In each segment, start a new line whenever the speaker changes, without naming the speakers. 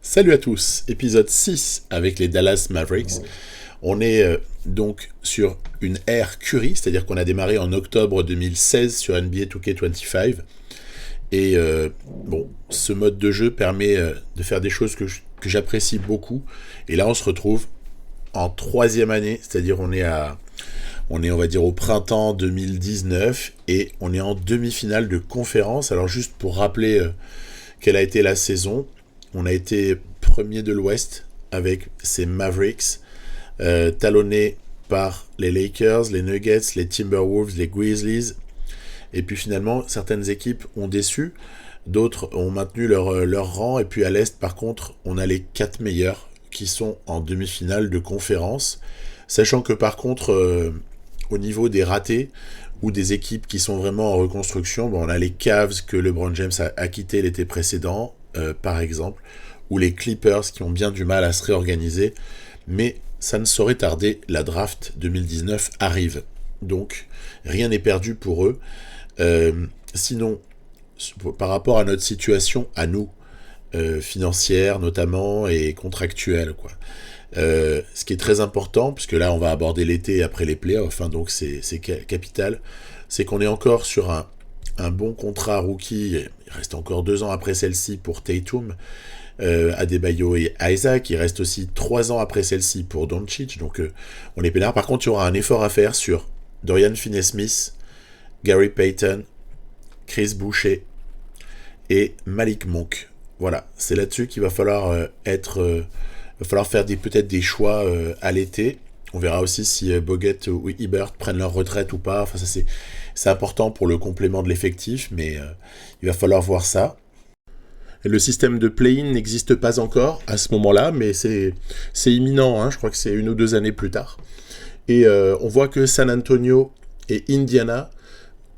Salut à tous, épisode 6 avec les Dallas Mavericks. On est donc sur une ère Curry, c'est-à-dire qu'on a démarré en octobre 2016 sur NBA 2K25. Et ce mode de jeu permet de faire des choses que j'apprécie beaucoup. Et là, on se retrouve en troisième année, c'est-à-dire on est, on va dire, au printemps 2019 et on est en demi-finale de conférence. Alors juste pour rappeler quelle a été la saison, on a été premier de l'Ouest avec ces Mavericks, talonnés par les Lakers, les Nuggets, les Timberwolves, les Grizzlies. Et puis finalement, certaines équipes ont déçu, d'autres ont maintenu leur rang. Et puis à l'Est, par contre, on a les 4 meilleurs qui sont en demi-finale de conférence. Sachant que par contre, au niveau des ratés ou des équipes qui sont vraiment en reconstruction, on a les Cavs que LeBron James a quitté l'été précédent, par exemple, ou les Clippers qui ont bien du mal à se réorganiser. Mais ça ne saurait tarder, la draft 2019 arrive. Donc, rien n'est perdu pour eux. Sinon, par rapport à notre situation, à nous, financière notamment et contractuelle, quoi. Ce qui est très important, puisque là on va aborder l'été après les playoffs, donc c'est capital, c'est qu'on est encore sur un bon contrat rookie. Il reste encore 2 ans après celle-ci pour Tatum, Adebayo et Isaac. Il reste aussi 3 ans après celle-ci pour Doncic, donc on est peinard. Par contre, il y aura un effort à faire sur Dorian Finney-Smith, Gary Payton, Chris Boucher et Malik Monk. Voilà, c'est là-dessus qu'il va falloir va falloir faire peut-être des choix à l'été. On verra aussi si Bogut ou Hibbert prennent leur retraite ou pas. Enfin, ça c'est important pour le complément de l'effectif, mais il va falloir voir ça. Le système de play-in n'existe pas encore à ce moment-là, mais c'est imminent. Je crois que c'est 1 ou 2 années plus tard. Et on voit que San Antonio et Indiana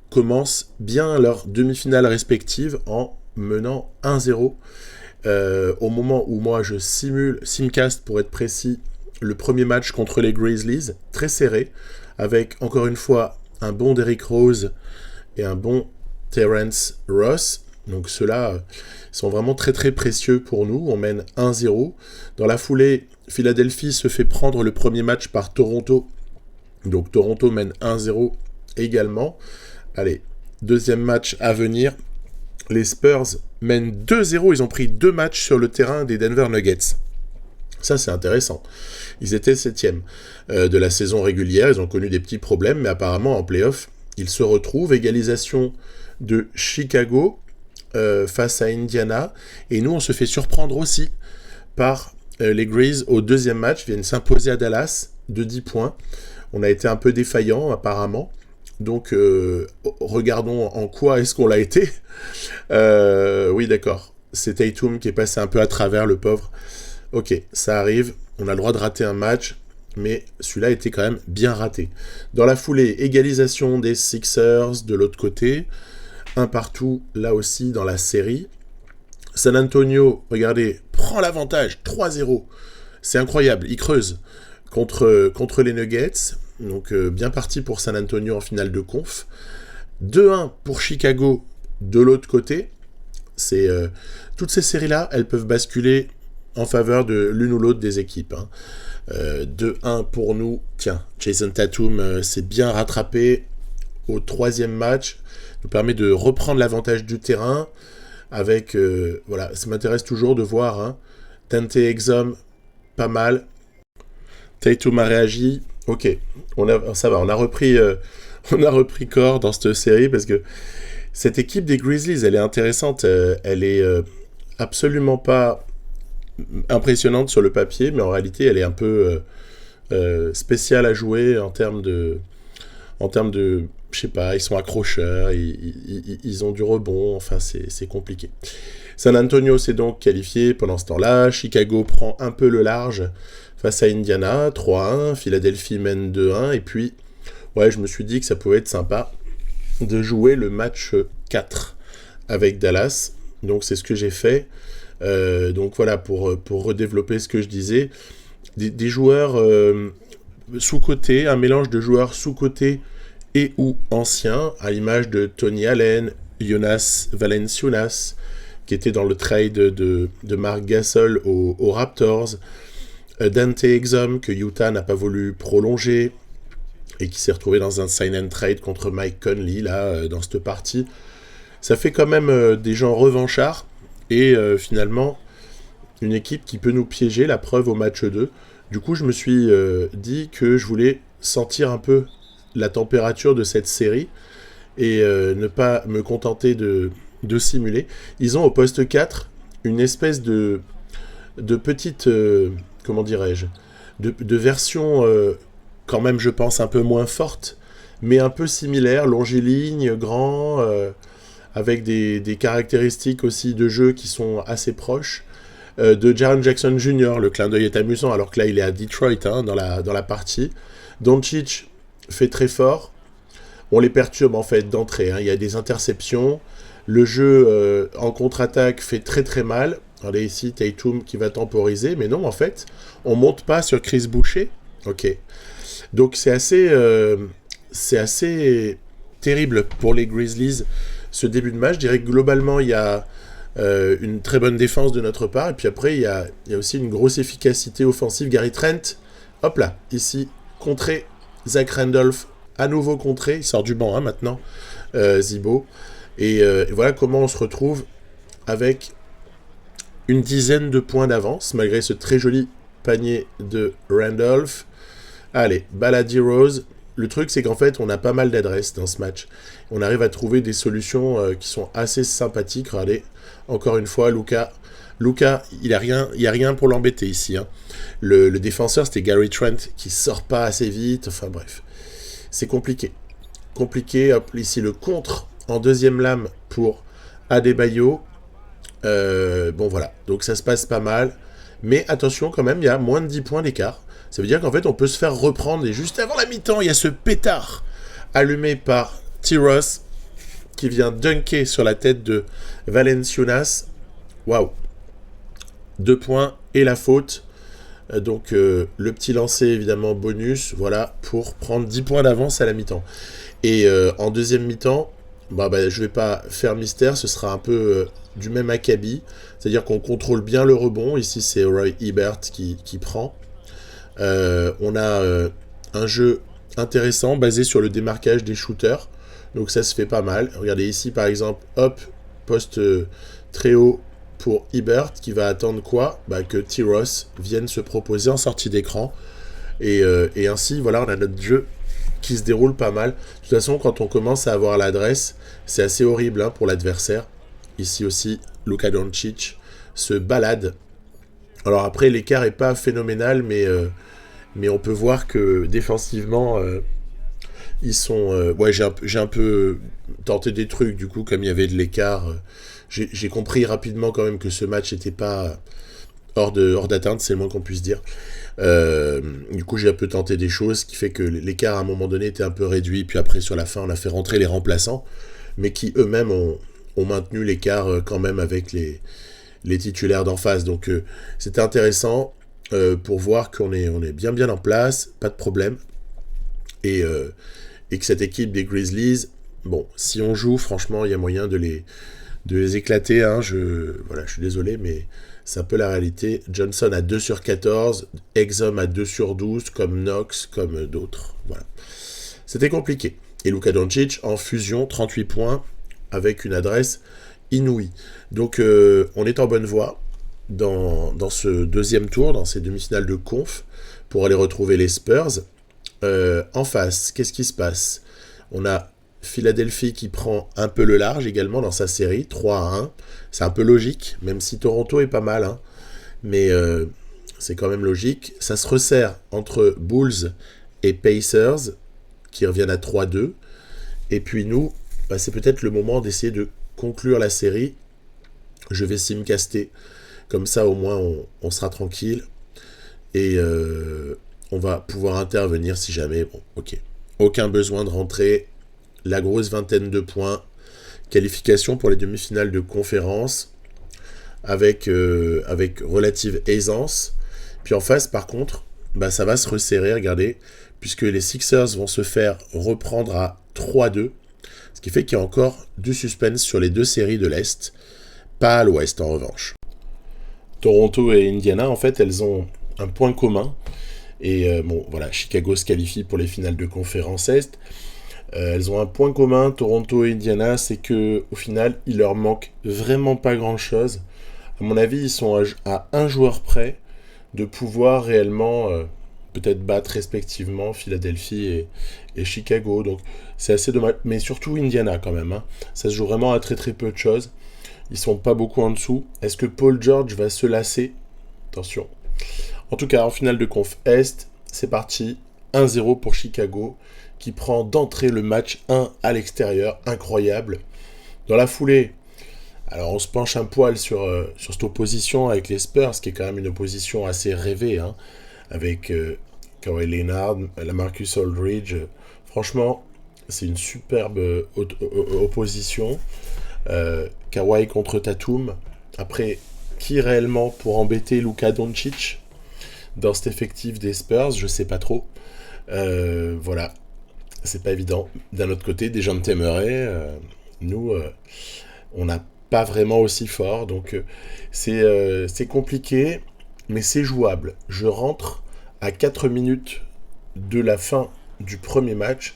commencent bien leurs demi-finales respectives en menant 1-0. Au moment où moi je simcast pour être précis, le premier match contre les Grizzlies, très serré, avec encore une fois un bon Derrick Rose et un bon Terrence Ross. Donc ceux-là sont vraiment très très précieux pour nous. On mène 1-0. Dans la foulée, Philadelphie se fait prendre le premier match par Toronto. Donc Toronto mène 1-0 également. Allez, deuxième match à venir. Les Spurs mènent 2-0. Ils ont pris 2 matchs sur le terrain des Denver Nuggets. Ça, c'est intéressant. Ils étaient 7e de la saison régulière. Ils ont connu des petits problèmes, mais apparemment, en play-off, ils se retrouvent. Égalisation de Chicago face à Indiana. Et nous, on se fait surprendre aussi par les Grizzlies au deuxième match. Ils viennent s'imposer à Dallas de 10 points. On a été un peu défaillant, apparemment. Donc, regardons en quoi est-ce qu'on l'a été. Oui, d'accord. C'est Tatum qui est passé un peu à travers, le pauvre. Ok, ça arrive. On a le droit de rater un match, mais celui-là était quand même bien raté. Dans la foulée, égalisation des Sixers de l'autre côté. 1 partout, là aussi, dans la série. San Antonio, regardez, prend l'avantage. 3-0. C'est incroyable. Il creuse contre les Nuggets. Donc bien parti pour San Antonio en finale de conf. 2-1 pour Chicago de l'autre côté. Toutes ces séries-là, elles peuvent basculer en faveur de l'une ou l'autre des équipes. 2-1 pour nous. Tiens, Jason Tatum s'est bien rattrapé au 3e match. Nous permet de reprendre l'avantage du terrain. Avec, voilà, ça m'intéresse toujours de voir. Dante Exum, pas mal. Tatum a réagi. Ok, ça va, on a repris corps dans cette série parce que cette équipe des Grizzlies, elle est intéressante. Elle est absolument pas impressionnante sur le papier, mais en réalité, elle est un peu spéciale à jouer en termes de, je sais pas, ils sont accrocheurs, ils ont du rebond, enfin c'est compliqué. San Antonio s'est donc qualifié pendant ce temps-là. Chicago prend un peu le large face à Indiana, 3-1, Philadelphie mène 2-1, et puis, ouais, je me suis dit que ça pouvait être sympa de jouer le match 4 avec Dallas, donc c'est ce que j'ai fait. Donc voilà, pour redévelopper ce que je disais, des joueurs sous-cotés, un mélange de joueurs sous-cotés et ou anciens, à l'image de Tony Allen, Jonas Valanciunas, qui était dans le trade de Marc Gasol aux Raptors. Dante Exum, que Utah n'a pas voulu prolonger, et qui s'est retrouvé dans un sign and trade contre Mike Conley, là, dans cette partie. Ça fait quand même des gens revanchards, et finalement, une équipe qui peut nous piéger, la preuve au match 2. Du coup, je me suis dit que je voulais sentir un peu la température de cette série, et ne pas me contenter de simuler. Ils ont au poste 4 une espèce de petite, comment dirais-je, de version quand même, je pense, un peu moins forte, mais un peu similaire, longiligne, grand, avec des caractéristiques aussi de jeu qui sont assez proches, de Jaren Jackson Jr. Le clin d'œil est amusant, alors que là, il est à Detroit, hein, dans la partie. Doncic fait très fort. On les perturbe, en fait, d'entrée. Hein. Il y a des interceptions. Le jeu en contre-attaque fait très très mal. Regardez ici, Tatum qui va temporiser. Mais non, en fait, on monte pas sur Chris Boucher. Ok. Donc c'est assez terrible pour les Grizzlies, ce début de match. Je dirais que globalement, il y a une très bonne défense de notre part. Et puis après, il y a aussi une grosse efficacité offensive. Gary Trent, hop là, ici, contré. Zach Randolph, à nouveau contré. Il sort du banc, hein, maintenant, Zibo. Et voilà comment on se retrouve avec une dizaine de points d'avance, malgré ce très joli panier de Randolph. Allez, Baladi Rose. Le truc, c'est qu'en fait, on a pas mal d'adresses dans ce match. On arrive à trouver des solutions qui sont assez sympathiques. Regardez, encore une fois, Luka, il n'y a rien pour l'embêter ici. Hein. Le défenseur, c'était Gary Trent, qui sort pas assez vite. Enfin bref, c'est compliqué. Hop, ici, le contre en deuxième lame pour Adebayo. Bon, voilà. Donc, ça se passe pas mal. Mais attention, quand même, il y a moins de 10 points d'écart. Ça veut dire qu'en fait, on peut se faire reprendre. Et juste avant la mi-temps, il y a ce pétard allumé par T-Ross qui vient dunker sur la tête de Valanciunas. Waouh! 2 points et la faute. Donc, le petit lancer, évidemment, bonus. Voilà, pour prendre 10 points d'avance à la mi-temps. Et en deuxième mi-temps, je vais pas faire mystère. Ce sera un peu du même acabit. C'est-à-dire qu'on contrôle bien le rebond. Ici, c'est Roy Hibbert qui prend. On a un jeu intéressant basé sur le démarquage des shooters, donc ça se fait pas mal. Regardez ici par exemple, hop, poste très haut pour Hibbert qui va attendre quoi ? Que T-Ross vienne se proposer en sortie d'écran, et ainsi voilà, on a notre jeu qui se déroule pas mal. De toute façon, quand on commence à avoir l'adresse, c'est assez horrible, hein, pour l'adversaire. Ici aussi, Luka Doncic se balade. Alors après, l'écart est pas phénoménal, mais on peut voir que défensivement, ils sont... j'ai un peu tenté des trucs, du coup, comme il y avait de l'écart. J'ai compris rapidement quand même que ce match n'était pas hors d'atteinte, c'est le moins qu'on puisse dire. Du coup, j'ai un peu tenté des choses, ce qui fait que l'écart, à un moment donné, était un peu réduit. Puis après, sur la fin, on a fait rentrer les remplaçants, mais qui eux-mêmes ont maintenu l'écart quand même avec les titulaires d'en face. Donc c'était intéressant pour voir qu'on est bien en place, pas de problème, et que cette équipe des Grizzlies, bon, si on joue, franchement, il y a moyen de les éclater. Hein. Je suis désolé, mais c'est un peu la réalité. Johnson à 2 sur 14, Exum à 2 sur 12, comme Knox, comme d'autres. Voilà. C'était compliqué. Et Luka Doncic en fusion, 38 points, avec une adresse inouïe. Donc on est en bonne voie dans ce deuxième tour, dans ces demi-finales de conf, pour aller retrouver les Spurs. En face, qu'est-ce qui se passe ? On a Philadelphie qui prend un peu le large également dans sa série, 3-1. C'est un peu logique, même si Toronto est pas mal, hein, mais c'est quand même logique. Ça se resserre entre Bulls et Pacers, qui reviennent à 3-2. Et puis nous, c'est peut-être le moment d'essayer de conclure la série. Je vais simcaster, comme ça au moins on sera tranquille, et on va pouvoir intervenir si jamais. Bon, ok, aucun besoin de rentrer, la grosse vingtaine de points, qualification pour les demi-finales de conférence avec relative aisance. Puis en face, par contre, ça va se resserrer, regardez, puisque les Sixers vont se faire reprendre à 3-2, ce qui fait qu'il y a encore du suspense sur les deux séries de l'Est. pas à l'ouest en revanche. Toronto et Indiana, en fait, elles ont un point commun. Et bon, voilà, Chicago se qualifie pour les finales de conférence Est. Elles ont un point commun, Toronto et Indiana, c'est que au final, il leur manque vraiment pas grand-chose. À mon avis, ils sont à un joueur près de pouvoir réellement peut-être battre respectivement Philadelphie et Chicago. Donc c'est assez dommage. Mais surtout Indiana quand même. Hein. Ça se joue vraiment à très très peu de choses. Ils sont pas beaucoup en dessous. Est-ce que Paul George va se lasser ? Attention. En tout cas, en finale de conf Est, c'est parti. 1-0 pour Chicago, qui prend d'entrée le match 1 à l'extérieur. Incroyable. Dans la foulée, alors on se penche un poil sur cette opposition avec les Spurs, qui est quand même une opposition assez rêvée, hein, avec Kawhi Leonard, LaMarcus Aldridge. Franchement, c'est une superbe opposition. Kawhi contre Tatum. Après, qui réellement pour embêter Luka Doncic dans cet effectif des Spurs, je sais pas trop. Voilà, c'est pas évident. D'un autre côté, Dejounte Murray, nous, on n'a pas vraiment aussi fort, donc c'est compliqué, mais c'est jouable. Je rentre à 4 minutes de la fin du premier match,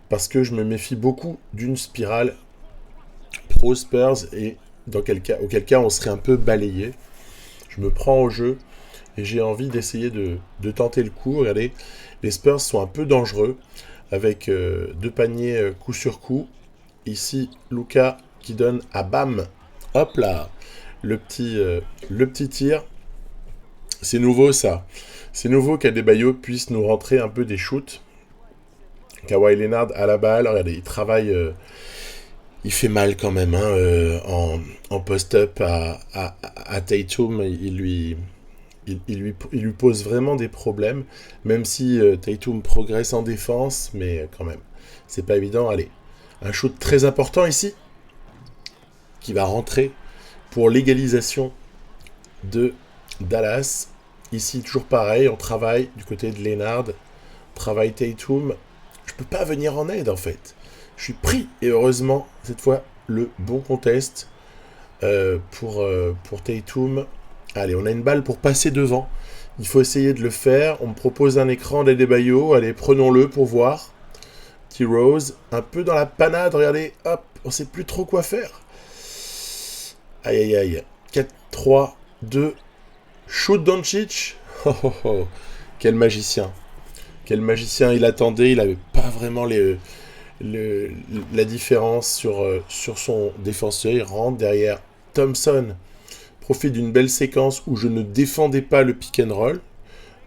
parce que je me méfie beaucoup d'une spirale pro-Spurs, et auquel cas on serait un peu balayé. Je me prends au jeu, et j'ai envie d'essayer de tenter le coup. Regardez, les Spurs sont un peu dangereux, avec 2 paniers coup sur coup. Ici, Luka qui donne à Bam. Hop là, le petit tir. C'est nouveau ça. C'est nouveau qu'Adebayo puisse nous rentrer un peu des shoots. Kawhi Leonard à la balle. Regardez, il travaille. Il fait mal quand même hein, en post-up à Tatum. Il lui pose vraiment des problèmes. Même si Tatum progresse en défense. Mais quand même, c'est pas évident. Allez, un shoot très important ici, qui va rentrer pour l'égalisation de Dallas. Ici, toujours pareil, on travaille du côté de Leonard, on travaille Tatum. Je peux pas venir en aide, en fait. Je suis pris, et heureusement, cette fois, le bon contest pour Tatum. Allez, on a une balle pour passer devant. Il faut essayer de le faire. On me propose un écran d'Adebayo. Allez, prenons-le pour voir. T-Rose, un peu dans la panade, regardez, hop, on sait plus trop quoi faire. Aïe aïe aïe. 4, 3, 2. Shoot Doncic. Oh, oh, oh. Quel magicien. Quel magicien. Il attendait. Il n'avait pas vraiment la différence sur son défenseur. Il rentre derrière Thompson. Profite d'une belle séquence où je ne défendais pas le pick and roll.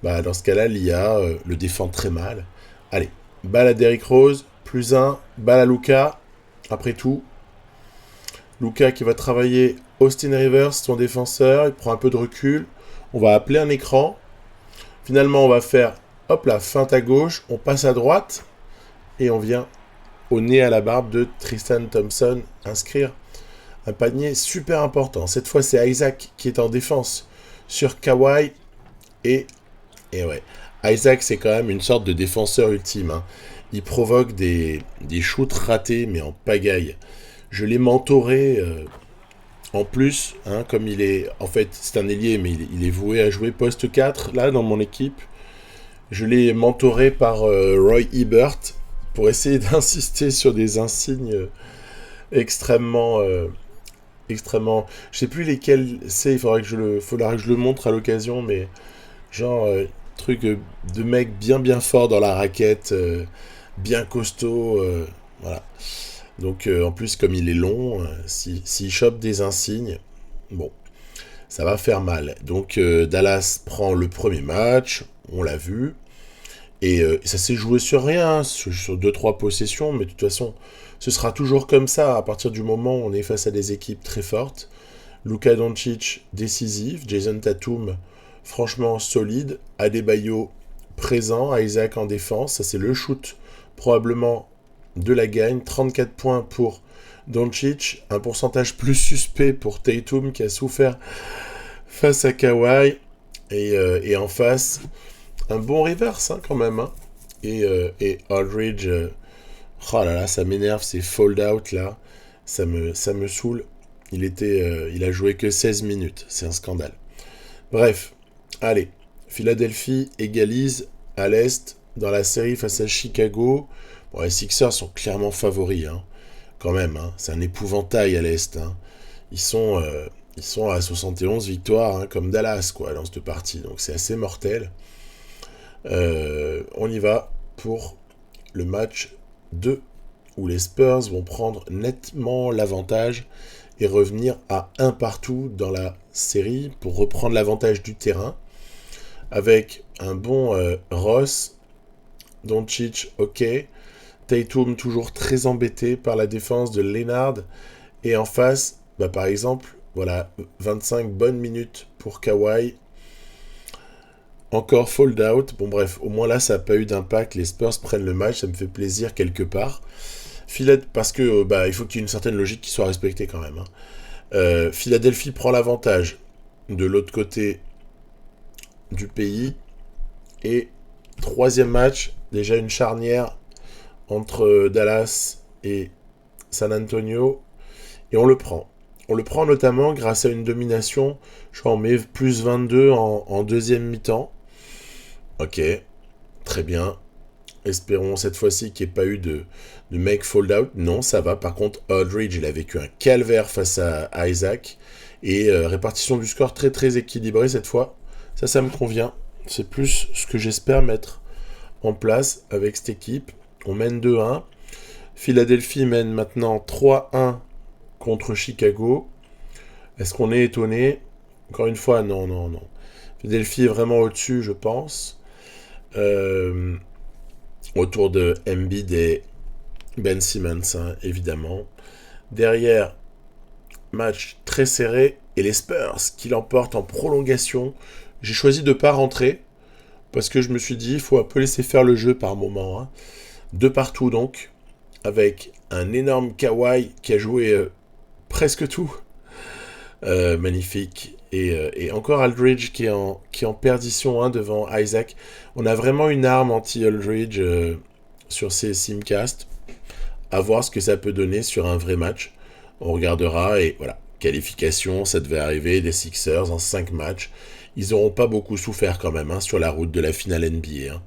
Bah, dans ce cas-là, l'IA le défend très mal. Allez. Balle à Derrick Rose. +1. Balle à Luka. Après tout. Luka qui va travailler Austin Rivers, son défenseur. Il prend un peu de recul. On va appeler un écran. Finalement, on va faire, hop là, feinte à gauche. On passe à droite. Et on vient au nez à la barbe de Tristan Thompson inscrire un panier super important. Cette fois, c'est Isaac qui est en défense sur Kawhi. Et ouais, Isaac, c'est quand même une sorte de défenseur ultime. Hein. Il provoque des shoots ratés, mais en pagaille. Je l'ai mentoré en plus, hein, comme il est... En fait, c'est un ailier, mais il est voué à jouer poste 4, là, dans mon équipe. Je l'ai mentoré par Roy Hibbert pour essayer d'insister sur des insignes extrêmement... Je sais plus lesquels c'est, il faudra que je le montre à l'occasion, mais genre... truc de mec bien fort dans la raquette, bien costaud, voilà. Donc en plus comme il est long, s'il chope des insignes, bon, ça va faire mal. Donc Dallas prend le premier match, on l'a vu, et ça s'est joué sur rien, sur 2-3 possessions, mais de toute façon, ce sera toujours comme ça, à partir du moment où on est face à des équipes très fortes. Luka Doncic décisif, Jason Tatum franchement solide, Adebayo présent, Isaac en défense, ça c'est le shoot probablement de la gagne, 34 points pour Doncic, un pourcentage plus suspect pour Tatum qui a souffert face à Kawhi, et en face, un bon reverse hein, quand même, hein. Et Aldridge, oh là là, ça m'énerve, ces fold out là, ça me saoule. Il a joué que 16 minutes. C'est un scandale. Bref, allez. Philadelphie égalise à l'Est dans la série face à Chicago. Bon, les Sixers sont clairement favoris, hein, quand même. Hein. C'est un épouvantail à l'Est. Hein. Ils sont à 71 victoires, hein, comme Dallas, quoi, dans cette partie. Donc c'est assez mortel. On y va pour le match 2, où les Spurs vont prendre nettement l'avantage et revenir à 1 partout dans la série pour reprendre l'avantage du terrain. Avec un bon Ross, Doncic, ok. Tatum toujours très embêté par la défense de Leonard. Et en face, par exemple, voilà, 25 bonnes minutes pour Kawhi. Encore fold out. Bon bref, au moins là, ça n'a pas eu d'impact. Les Spurs prennent le match, ça me fait plaisir quelque part. Parce que il faut qu'il y ait une certaine logique qui soit respectée quand même. Hein. Philadelphie prend l'avantage de l'autre côté du pays. Et troisième match, déjà une charnière entre Dallas et San Antonio. Et on le prend. On le prend notamment grâce à une domination. Je crois on met plus 22 en deuxième mi-temps. Ok, très bien. Espérons cette fois-ci qu'il n'y ait pas eu de make fold out. Non, ça va. Par contre, Aldridge, il a vécu un calvaire face à Isaac. Et répartition du score très très équilibrée cette fois. Ça me convient. C'est plus ce que j'espère mettre en place avec cette équipe. On mène 2-1. Philadelphie mène maintenant 3-1 contre Chicago. Est-ce qu'on est étonné? Encore une fois, non. Philadelphie est vraiment au-dessus, je pense. Autour de Embiid et Ben Simmons, hein, évidemment. Derrière, match très serré. Et les Spurs qui l'emportent en prolongation. J'ai choisi de ne pas rentrer. Parce que je me suis dit, il faut un peu laisser faire le jeu par moment. Hein. 2 partout donc. Avec un énorme Kawhi qui a joué presque tout. Magnifique. Et encore Aldridge qui est en perdition, hein, devant Isaac. On a vraiment une arme anti-Aldridge sur ces simcasts. À voir ce que ça peut donner sur un vrai match. On regardera et voilà. Qualification, ça devait arriver des Sixers en 5 matchs. Ils n'auront pas beaucoup souffert quand même, hein, sur la route de la finale NBA. Hein.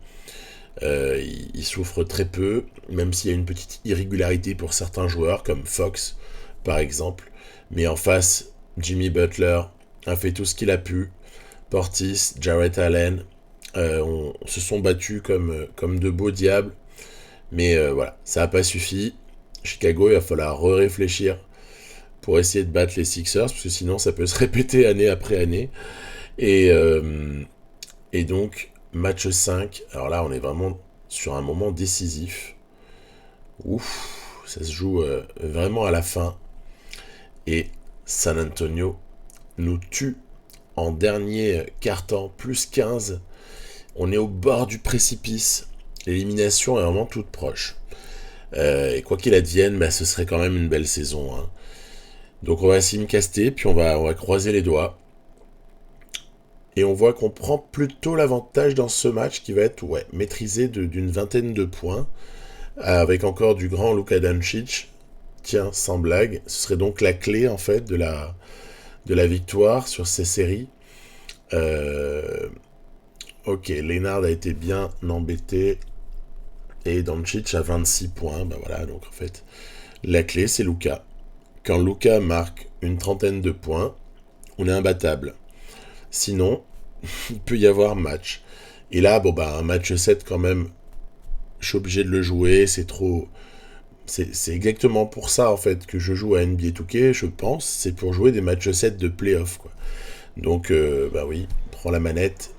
Ils souffrent très peu, même s'il y a une petite irrégularité pour certains joueurs, comme Fox, par exemple. Mais en face, Jimmy Butler a fait tout ce qu'il a pu. Portis, Jarrett Allen se sont battus comme de beaux diables. Mais voilà, ça n'a pas suffi. Chicago, il va falloir réfléchir pour essayer de battre les Sixers, parce que sinon ça peut se répéter année après année. Et donc, match 5. Alors là, on est vraiment sur un moment décisif. Ouf, ça se joue vraiment à la fin. Et San Antonio nous tue en dernier quart-temps, plus 15. On est au bord du précipice. L'élimination est vraiment toute proche. Et quoi qu'il advienne, ce serait quand même une belle saison. Hein. Donc on va simcaster, puis on va croiser les doigts. Et on voit qu'on prend plutôt l'avantage dans ce match qui va être maîtrisé d'une vingtaine de points, avec encore du grand Luka Doncic. Tiens, sans blague, ce serait donc la clé en fait de la victoire sur ces séries. Ok, Leonard a été bien embêté et Doncic a 26 points. Voilà, donc en fait, la clé c'est Luka. Quand Luka marque une trentaine de points, on est imbattable. Sinon, il peut y avoir match. Et là, un match 7 quand même, je suis obligé de le jouer, c'est trop... C'est exactement pour ça, en fait, que je joue à NBA 2K, je pense, c'est pour jouer des matchs 7 de playoff, quoi. Donc, oui, on prend la manette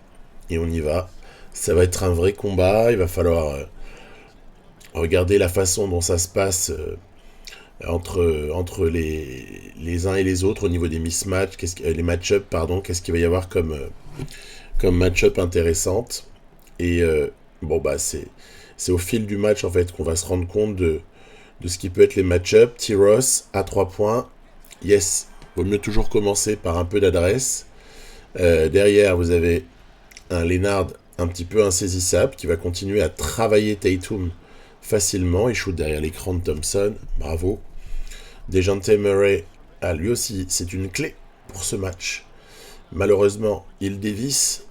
et on y va. Ça va être un vrai combat, il va falloir regarder la façon dont ça se passe entre les uns et les autres au niveau des mismatchs, les match-up, qu'est-ce qu'il va y avoir comme match-up intéressante. Et c'est au fil du match en fait qu'on va se rendre compte de ce qui peut être les match-up. T-Ross à 3 points. Yes, vaut mieux toujours commencer par un peu d'adresse. Derrière, vous avez un Leonard un petit peu insaisissable qui va continuer à travailler Tatum facilement. Il shoot derrière l'écran de Thompson. Bravo. Dejounte Murray Ah, lui aussi, c'est une clé pour ce match. Malheureusement, il dévisse.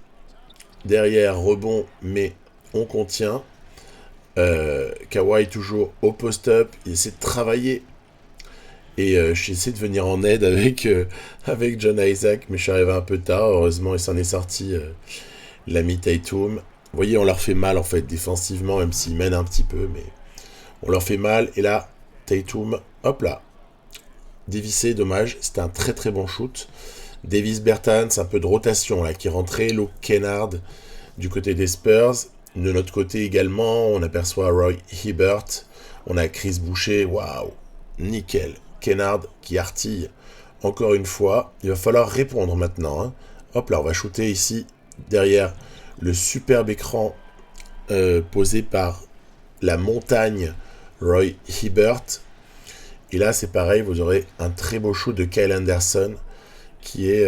Derrière, rebond, mais on contient. Kawhi toujours au post-up. Il essaie de travailler. Et j'essaie de venir en aide avec John Isaac, mais je suis arrivé un peu tard. Heureusement, il s'en est sorti l'ami Tatum. Vous voyez, on leur fait mal en fait défensivement, même s'ils mènent un petit peu, mais on leur fait mal. Et là, Tatum, hop là, dévissé, dommage. C'était un très très bon shoot. Davis Bertans, un peu de rotation là qui rentrait. Luke Kennard du côté des Spurs. De notre côté également, on aperçoit Roy Hibbert. On a Chris Boucher. Waouh, nickel. Kennard qui artille encore une fois. Il va falloir répondre maintenant. Hein. Hop là, on va shooter ici derrière le superbe écran posé par la montagne Roy Hibbert. Et là, c'est pareil, vous aurez un très beau shoot de Kyle Anderson qui est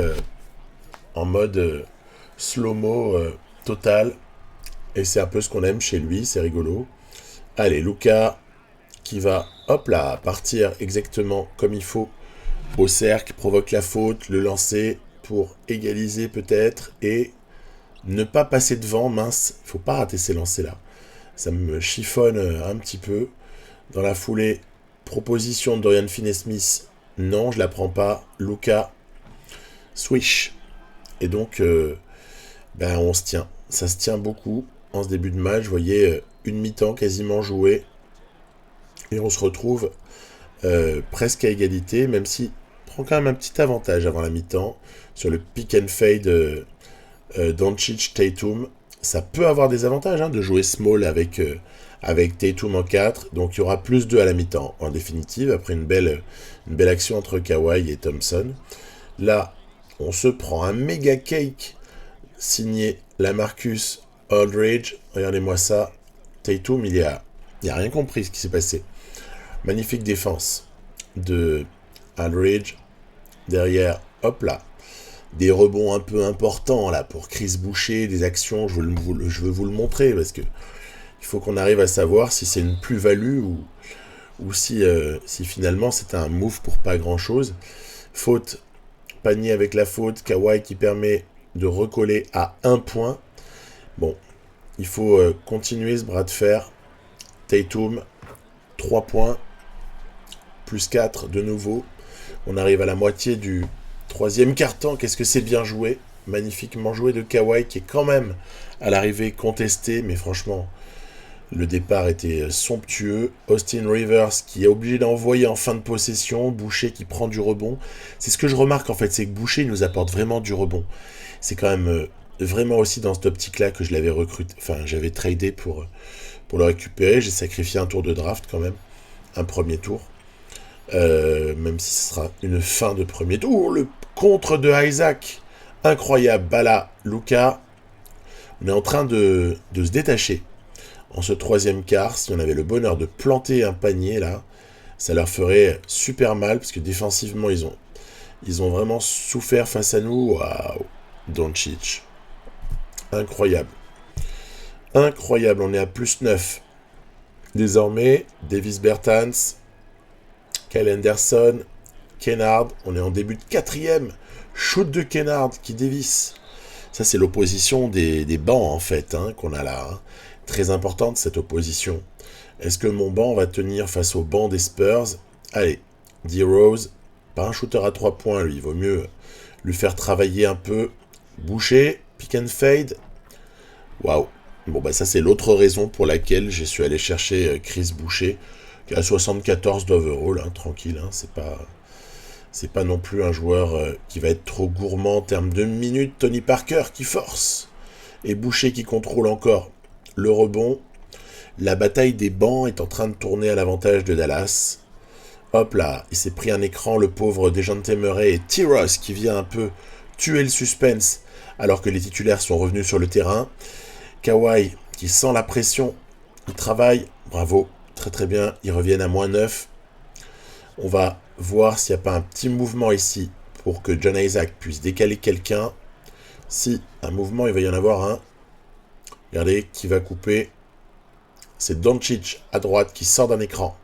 en mode slow-mo total. Et c'est un peu ce qu'on aime chez lui, c'est rigolo. Allez, Luka qui va, hop là, partir exactement comme il faut au cercle, provoque la faute, le lancer pour égaliser peut-être et ne pas passer devant, mince, il faut pas rater ces lancers-là. Ça me chiffonne un petit peu. Dans la foulée, proposition de Dorian Finney-Smith, non, je la prends pas. Luka, swish. Et donc, on se tient. Ça se tient beaucoup en ce début de match. Vous voyez, une mi-temps quasiment jouée. Et on se retrouve presque à égalité, même si on prend quand même un petit avantage avant la mi-temps sur le pick and fade Doncic Tatum. Ça peut avoir des avantages de jouer small avec Tatum en 4. Donc il y aura plus 2 à la mi-temps en définitive, après une belle action entre Kawhi et Thompson. Là, on se prend un méga cake signé LaMarcus Aldridge. Regardez-moi ça. Tatum, il a rien compris ce qui s'est passé. Magnifique défense de Aldridge. Derrière, hop là. Des rebonds un peu importants là pour Chris Boucher, des actions, je veux vous le montrer parce que il faut qu'on arrive à savoir si c'est une plus-value ou si finalement c'est un move pour pas grand-chose. Faute, panier avec la faute, Kawhi qui permet de recoller à 1 point. Bon, il faut continuer ce bras de fer. Tatum, 3 points, plus 4 de nouveau. On arrive à la moitié du 3e quart-temps. Qu'est-ce que c'est bien joué. Magnifiquement joué de Kawhi qui est quand même à l'arrivée contesté, mais franchement, le départ était somptueux. Austin Rivers qui est obligé d'envoyer en fin de possession. Boucher qui prend du rebond. C'est ce que je remarque en fait, c'est que Boucher nous apporte vraiment du rebond. C'est quand même vraiment aussi dans cette optique-là que je l'avais recruté. Enfin, j'avais tradé pour le récupérer. J'ai sacrifié un tour de draft quand même. Un premier tour. Même si ce sera une fin de premier tour. Oh, le contre de Isaac. Incroyable. Bala, Luka. On est en train de se détacher. En ce 3e quart, si on avait le bonheur de planter un panier là, ça leur ferait super mal parce que défensivement ils ont vraiment souffert face à nous. Waouh, Doncic, incroyable, incroyable. On est à plus 9 désormais. Davis Bertans, Kyle Anderson, Kennard. On est en début de 4e. Shoot de Kennard qui dévisse. Ça c'est l'opposition des bancs en fait qu'on a là. Très importante cette opposition. Est-ce que mon banc va tenir face au banc des Spurs? Allez, D-Rose, pas un shooter à 3 points, lui, il vaut mieux lui faire travailler un peu. Boucher, pick and fade. Waouh. Bon, ça c'est l'autre raison pour laquelle je suis allé chercher Chris Boucher, qui a 74 d'overall, tranquille, c'est pas non plus un joueur qui va être trop gourmand en termes de minutes. Tony Parker qui force, et Boucher qui contrôle encore le rebond. La bataille des bancs est en train de tourner à l'avantage de Dallas. Hop là, il s'est pris un écran, le pauvre Dejounte Murray, et T-Ross qui vient un peu tuer le suspense alors que les titulaires sont revenus sur le terrain. Kawhi qui sent la pression, il travaille, bravo, très très bien, ils reviennent à moins 9. On va voir s'il n'y a pas un petit mouvement ici pour que John Isaac puisse décaler quelqu'un. Si, un mouvement, il va y en avoir un. Regardez qui va couper. C'est Doncic à droite qui sort d'un écran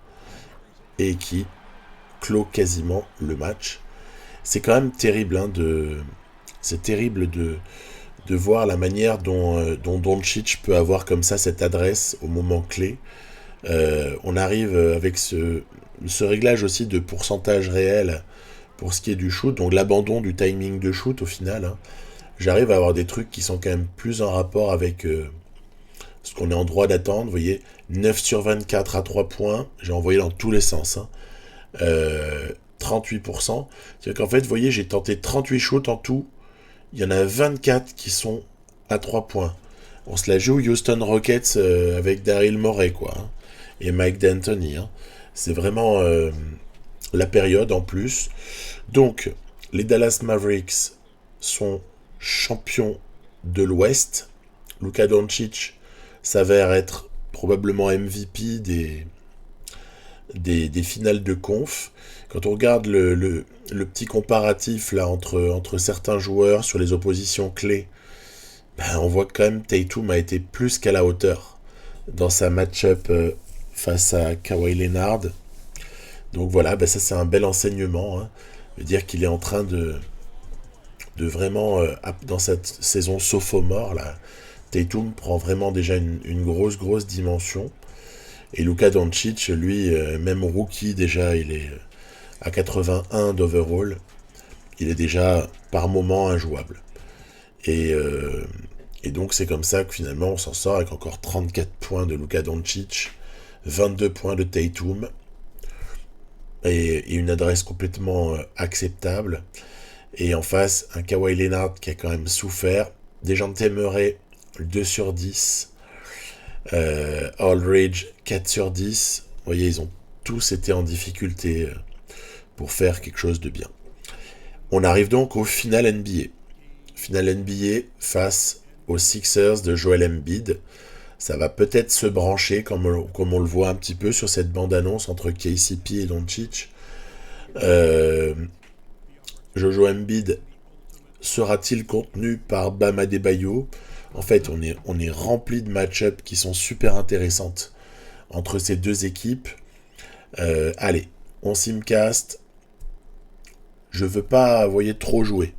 et qui clôt quasiment le match. c'est quand même terrible, hein, c'est terrible de voir la manière dont Doncic peut avoir comme ça cette adresse au moment clé. On arrive avec ce réglage aussi de pourcentage réel pour ce qui est du shoot, donc l'abandon du timing de shoot au final. Hein. J'arrive à avoir des trucs qui sont quand même plus en rapport avec ce qu'on est en droit d'attendre. Vous voyez, 9 sur 24 à 3 points, j'ai envoyé dans tous les sens. Hein. 38%. C'est-à-dire qu'en fait, vous voyez, j'ai tenté 38 shoots en tout. Il y en a 24 qui sont à 3 points. On se la joue Houston Rockets avec Daryl Morey, quoi. Hein, et Mike D'Antoni. Hein. C'est vraiment la période en plus. Donc, les Dallas Mavericks sont champions de l'Ouest. Luka Doncic s'avère être probablement MVP des finales de conf. Quand on regarde le petit comparatif là entre certains joueurs sur les oppositions clés, ben, on voit que quand même Tatum a été plus qu'à la hauteur dans sa match-up face à Kawhi Leonard. Donc voilà, ben ça c'est un bel enseignement. Hein. Je veux dire qu'il est en train de vraiment, dans cette saison sophomore, là, Tatum prend vraiment déjà une grosse dimension. Et Luka Doncic, lui, même rookie déjà, il est à 81 d'overall. Il est déjà par moment injouable. Et donc c'est comme ça que finalement on s'en sort avec encore 34 points de Luka Doncic, 22 points de Tatum, et une adresse complètement acceptable. Et en face, un Kawhi Leonard qui a quand même souffert. Dejounte Murray, 2 sur 10. Aldridge, 4 sur 10. Vous voyez, ils ont tous été en difficulté pour faire quelque chose de bien. On arrive donc au final NBA. Final NBA face aux Sixers de Joel Embiid. Ça va peut-être se brancher, comme on le voit un petit peu sur cette bande-annonce entre KCP et Doncic. Jojo Embiid sera-t-il contenu par Bam Adebayo ? En fait, on est rempli de match-up qui sont super intéressantes entre ces deux équipes. Allez, on simcast. Je veux pas, vous voyez, trop jouer.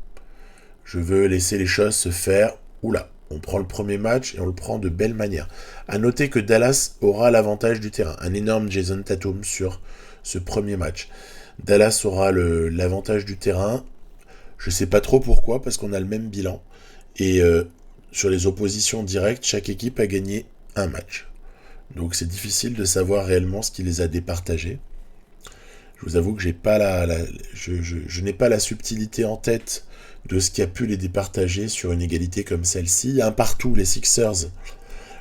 Je veux laisser les choses se faire. Oula, on prend le premier match et on le prend de belle manière. À noter que Dallas aura l'avantage du terrain. Un énorme Jason Tatum sur ce premier match. Dallas aura l'avantage du terrain. Je sais pas trop pourquoi, parce qu'on a le même bilan. Et sur les oppositions directes, chaque équipe a gagné un match. Donc c'est difficile de savoir réellement ce qui les a départagés. Je vous avoue que j'ai pas je n'ai pas la subtilité en tête de ce qui a pu les départager sur une égalité comme celle-ci. Un partout, les Sixers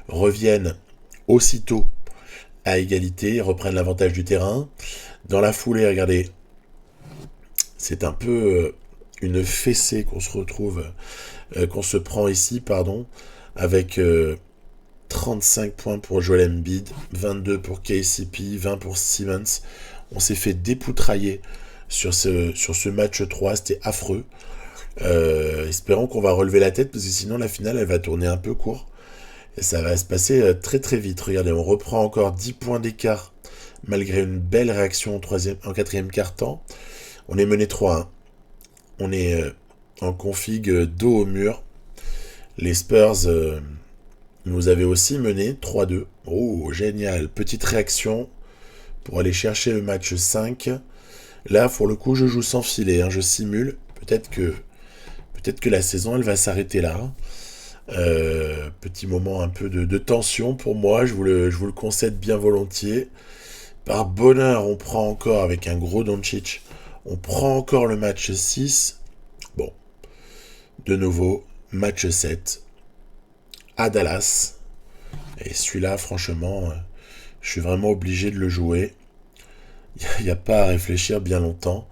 reviennent aussitôt à égalité, reprennent l'avantage du terrain. Dans la foulée, regardez, c'est un peu une fessée qu'on se prend ici, avec 35 points pour Joel Embiid, 22 pour KCP, 20 pour Simmons. On s'est fait dépoutrailler sur ce match 3, c'était affreux. Espérons qu'on va relever la tête, parce que sinon la finale elle va tourner un peu court. Et ça va se passer très très vite. Regardez, on reprend encore 10 points d'écart, malgré une belle réaction en quatrième quart-temps. On est mené 3-1. On est en config dos au mur. Les Spurs nous avaient aussi mené 3-2. Oh, génial. Petite réaction pour aller chercher le match 5. Là, pour le coup, je joue sans filet. Hein, je simule. Peut-être que la saison, elle va s'arrêter là. Petit moment un peu de tension pour moi. Je vous le concède bien volontiers. Par bonheur, on prend encore, avec un gros Doncic, on prend encore le match 6. Bon. De nouveau, match 7. À Dallas. Et celui-là, franchement, je suis vraiment obligé de le jouer. Il n'y a pas à réfléchir bien longtemps.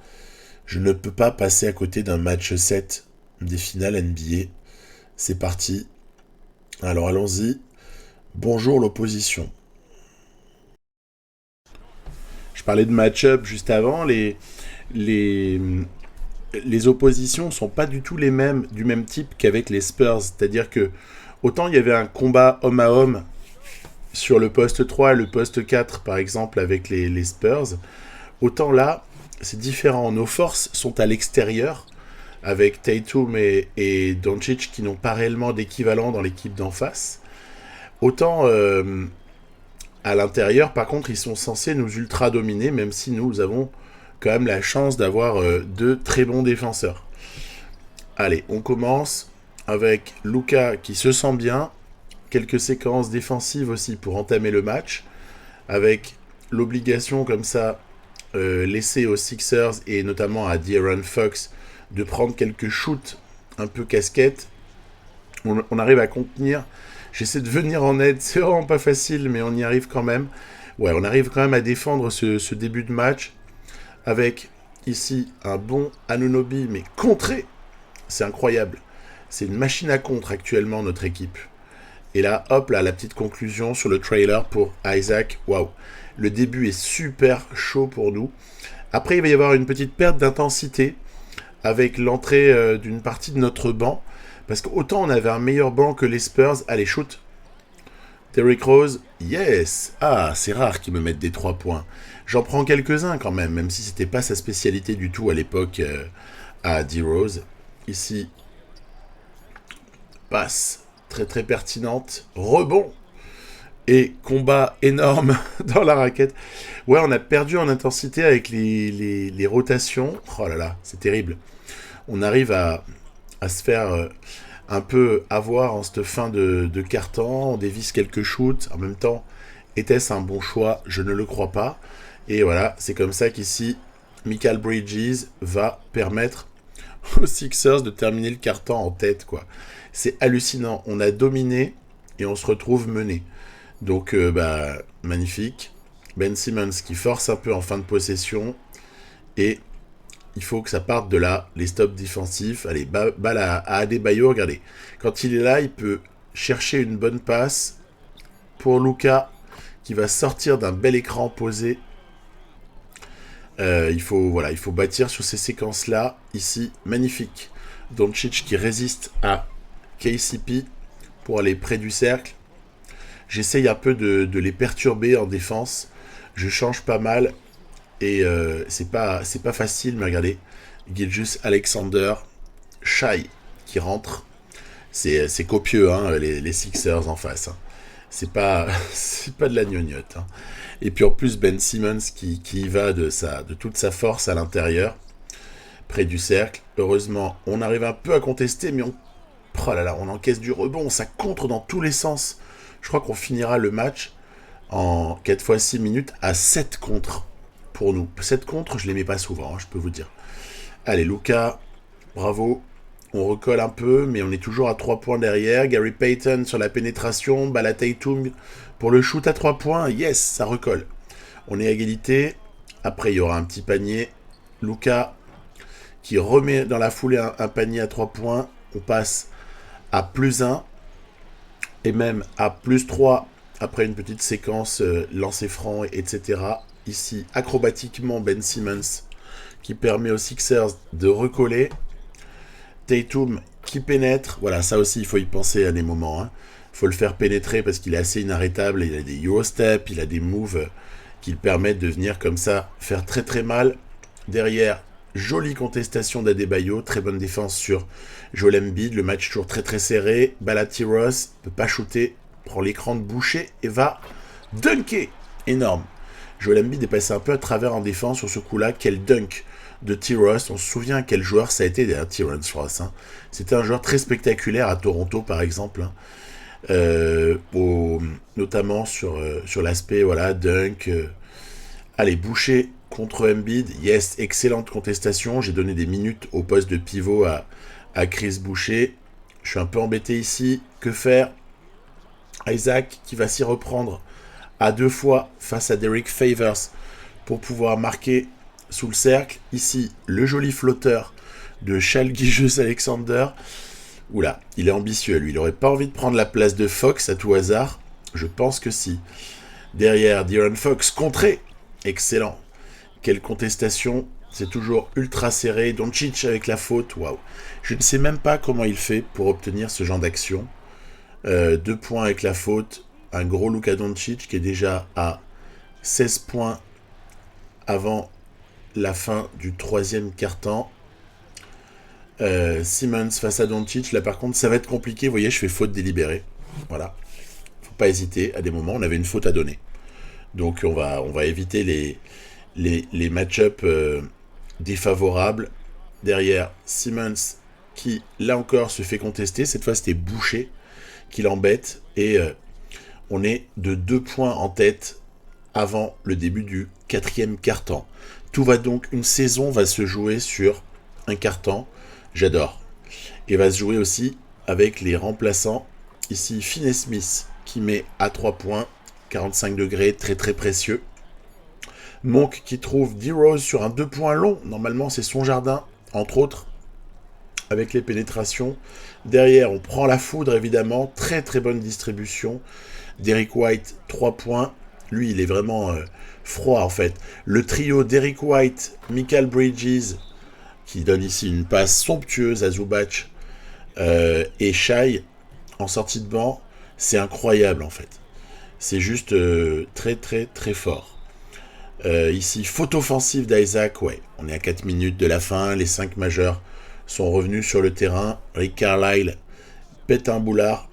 Je ne peux pas passer à côté d'un match 7 des finales NBA. C'est parti. Alors allons-y. Bonjour l'opposition. Je parlais de match-up juste avant. Les oppositions ne sont pas du tout du même type qu'avec les Spurs. C'est-à-dire que autant il y avait un combat homme à homme sur le poste 3 et le poste 4, par exemple, avec les Spurs, autant là, c'est différent. Nos forces sont à l'extérieur, avec Tatum et Doncic qui n'ont pas réellement d'équivalent dans l'équipe d'en face. Autant à l'intérieur, par contre, ils sont censés nous ultra dominer, même si nous avons quand même la chance d'avoir deux très bons défenseurs. Allez, on commence avec Luka qui se sent bien, quelques séquences défensives aussi pour entamer le match, avec l'obligation comme ça laissée aux Sixers et notamment à De'Aaron Fox de prendre quelques shoots un peu casquettes. On arrive à contenir. J'essaie de venir en aide, c'est vraiment pas facile, mais on y arrive quand même. Ouais, on arrive quand même à défendre ce début de match avec ici un bon Anunoby, mais contré. C'est incroyable. C'est une machine à contre actuellement, notre équipe. Et là, hop, là, la petite conclusion sur le trailer pour Isaac. Waouh. Le début est super chaud pour nous. Après, il va y avoir une petite perte d'intensité avec l'entrée d'une partie de notre banc. Parce qu'autant on avait un meilleur banc que les Spurs. Allez, shoot. Derrick Rose, yes. Ah, c'est rare qu'ils me mettent des 3 points. J'en prends quelques-uns quand même si c'était pas sa spécialité du tout à l'époque à D-Rose. Ici, passe très très pertinente. Rebond. Et combat énorme dans la raquette. Ouais, on a perdu en intensité avec les rotations. Oh là là, c'est terrible. On arrive à se faire un peu avoir en cette fin de quart-temps. On dévisse quelques shoots. En même temps, était-ce un bon choix? Je ne le crois pas. Et voilà, c'est comme ça qu'ici, Mikal Bridges va permettre aux Sixers de terminer le quart-temps en tête, quoi. C'est hallucinant. On a dominé et on se retrouve mené. Donc, magnifique. Ben Simmons qui force un peu en fin de possession. Et il faut que ça parte de là, les stops défensifs. Allez, balle à Adebayo, regardez. Quand il est là, il peut chercher une bonne passe pour Luka, qui va sortir d'un bel écran posé. Il faut bâtir sur ces séquences-là. Ici, magnifique. Doncic qui résiste à KCP pour aller près du cercle. J'essaye un peu de les perturber en défense. Je change pas mal. Et c'est pas facile, mais regardez. Gilgeous Alexander, Shai qui rentre. C'est copieux, hein, les Sixers en face. Hein. C'est pas de la gnognotte. Hein. Et puis en plus, Ben Simmons qui y va de toute sa force à l'intérieur, près du cercle. Heureusement, on arrive un peu à contester, mais on encaisse du rebond. Ça contre dans tous les sens. Je crois qu'on finira le match en 4 fois 6 minutes à 7 contre pour nous. 7 contre, je les mets pas souvent, hein, je peux vous dire. Allez, Luka, bravo. On recolle un peu, mais on est toujours à 3 points derrière. Gary Payton sur la pénétration. Balle à Tatum pour le shoot à 3 points. Yes, ça recolle. On est à égalité. Après, il y aura un petit panier. Luka qui remet dans la foulée un panier à 3 points. On passe à +1 et même à +3 après une petite séquence lancer franc, etc. Ici, acrobatiquement, Ben Simmons qui permet aux Sixers de recoller. Tatum qui pénètre. Voilà, ça aussi, il faut y penser à des moments. Hein. Il faut le faire pénétrer parce qu'il est assez inarrêtable. Il a des Eurostep, il a des moves qui le permettent de venir comme ça faire très très mal. Derrière, jolie contestation d'Adebayo. Très bonne défense sur Joel Embiid. Le match toujours très très serré. Balati Ross ne peut pas shooter. Prend l'écran de Boucher et va dunker. Énorme. Joel Embiid est passé un peu à travers en défense sur ce coup-là. Quel dunk de T-Ross. On se souvient quel joueur ça a été derrière T-Ross Ross. Hein. C'était un joueur très spectaculaire à Toronto, par exemple. Hein. Notamment sur l'aspect dunk. Allez, Boucher contre Embiid. Yes, excellente contestation. J'ai donné des minutes au poste de pivot à Chris Boucher. Je suis un peu embêté ici. Que faire? Isaac qui va s'y reprendre à 2 fois face à Derek Favors pour pouvoir marquer sous le cercle. Ici, le joli flotteur de Shai Gilgeous-Alexander. Oula, il est ambitieux, lui. Il n'aurait pas envie de prendre la place de Fox à tout hasard. Je pense que si. Derrière, De'Aaron Fox, contré. Excellent. Quelle contestation. C'est toujours ultra serré. Doncic avec la faute. Waouh. Je ne sais même pas comment il fait pour obtenir ce genre d'action. 2 points avec la faute. Un gros Luka Doncic qui est déjà à 16 points avant la fin du troisième quart-temps. Simmons face à Doncic. Là par contre ça va être compliqué. Vous voyez, je fais faute délibérée. Voilà. Faut pas hésiter. À des moments on avait une faute à donner. Donc on va éviter les match-up défavorables. Derrière Simmons qui là encore se fait contester. Cette fois c'était Boucher qui l'embête. Et on est de 2 points en tête avant le début du quatrième quart-temps. Tout va donc, une saison va se jouer sur un quart-temps. J'adore. Et va se jouer aussi avec les remplaçants. Ici, Finney-Smith qui met à 3 points, 45 degrés, très très précieux. Monk qui trouve D-Rose sur un 2 points long. Normalement, c'est son jardin, entre autres, avec les pénétrations. Derrière, on prend la foudre, évidemment. Très très bonne distribution. Derrick White, 3 points. Lui, il est vraiment froid, en fait. Le trio Derrick White, Mikal Bridges, qui donne ici une passe somptueuse à Zubac, et Shai, en sortie de banc, c'est incroyable, en fait. C'est juste très, très, très fort. Ici, faute offensive d'Isaac, ouais. On est à 4 minutes de la fin. Les 5 majeurs sont revenus sur le terrain. Rick Carlisle pète un boulard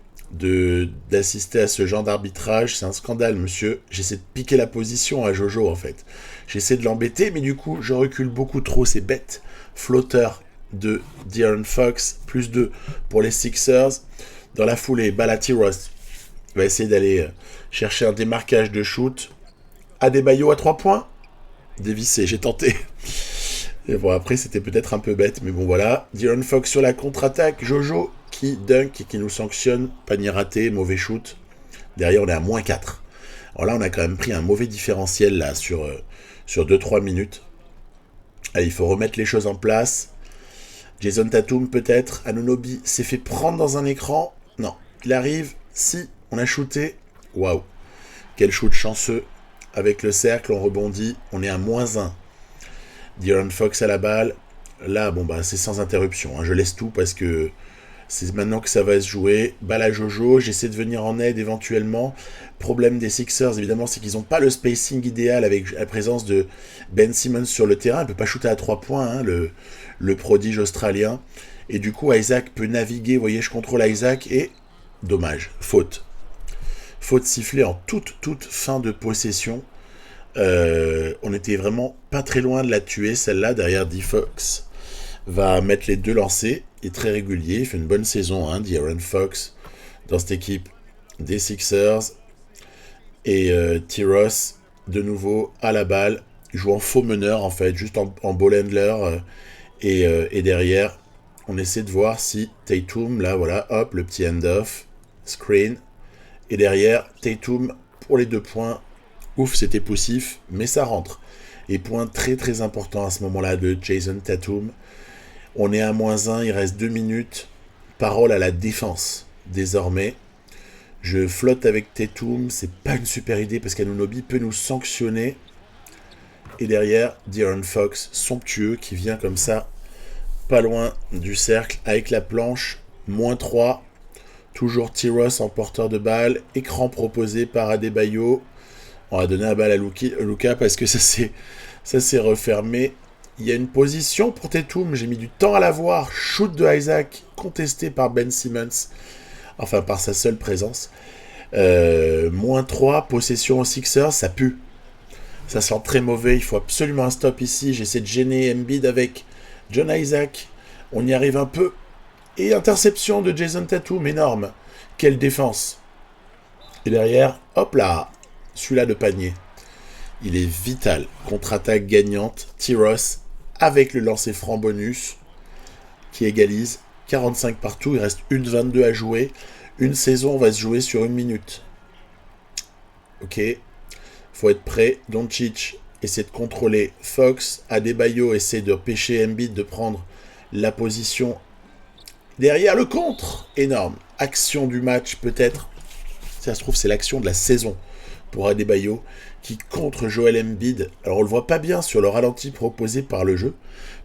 d'assister à ce genre d'arbitrage. C'est un scandale, monsieur. J'essaie de piquer la position à Jojo, en fait. J'essaie de l'embêter, mais du coup, je recule beaucoup trop. C'est bête. Flotteur de De'Aaron Fox, plus 2 pour les Sixers. Dans la foulée, Balati Ross va essayer d'aller chercher un démarquage de shoot. Adebayo à 3 points. Dévissé, j'ai tenté. Et bon, après, c'était peut-être un peu bête, mais bon, voilà. De'Aaron Fox sur la contre-attaque. Jojo qui dunk et qui nous sanctionne. Panier raté, mauvais shoot. Derrière, on est à moins 4. Alors là, on a quand même pris un mauvais différentiel là sur 2-3 minutes. Allez, il faut remettre les choses en place. Jason Tatum, peut-être. Anunoby s'est fait prendre dans un écran. Non, il arrive. Si, on a shooté. Waouh. Quel shoot chanceux. Avec le cercle, on rebondit. On est à moins 1. De'Aaron Fox à la balle. Là, bon, bah, c'est sans interruption. Hein. Je laisse tout parce que c'est maintenant que ça va se jouer. Balle à Jojo. J'essaie de venir en aide éventuellement. Problème des Sixers, évidemment, c'est qu'ils n'ont pas le spacing idéal avec la présence de Ben Simmons sur le terrain. Il ne peut pas shooter à 3 points, hein, le prodige australien. Et du coup, Isaac peut naviguer. Vous voyez, je contrôle Isaac et dommage. Faute. Faute sifflée en toute fin de possession. On était vraiment pas très loin de la tuer, celle-là. Derrière, D-Fox va mettre les 2 lancers. Il est très régulier. Il fait une bonne saison, hein, De'Aaron Fox, dans cette équipe des Sixers. Et T-Ross, de nouveau, à la balle. Il joue en faux meneur, en fait, juste en ball handler. Et derrière, on essaie de voir si Tatum, là, voilà, hop, le petit end-off, screen. Et derrière, Tatum pour les 2 points. Ouf, c'était poussif, mais ça rentre. Et point très très important à ce moment-là de Jason Tatum. On est à moins 1, il reste 2 minutes. Parole à la défense, désormais. Je flotte avec Tatum, c'est pas une super idée parce qu'Anunoby peut nous sanctionner. Et derrière, De'Aaron Fox, somptueux, qui vient comme ça, pas loin du cercle, avec la planche, moins 3. Toujours T-Ross en porteur de balle. Écran proposé par Adebayo. On va donner la balle à Luka parce que ça s'est refermé. Il y a une position pour Tatum. J'ai mis du temps à la voir. Shoot de Isaac contesté par Ben Simmons. Enfin, par sa seule présence. Moins 3, possession aux Sixers. Ça pue. Ça sent très mauvais. Il faut absolument un stop ici. J'essaie de gêner Embiid avec John Isaac. On y arrive un peu. Et interception de Jason Tatum, énorme. Quelle défense. Et derrière, hop là, celui-là de panier. Il est vital. Contre-attaque gagnante. T-Ross avec le lancer franc bonus qui égalise. 45 partout, il reste 1,22 à jouer. Une saison va se jouer sur 1 minute. Ok. Faut être prêt. Doncic essaie de contrôler Fox. Adebayo essaie de pêcher Embiid de prendre la position. Derrière le contre, énorme. Action du match peut-être. Si ça se trouve, c'est l'action de la saison pour Adebayo qui contre Joel Embiid. Alors on le voit pas bien sur le ralenti proposé par le jeu,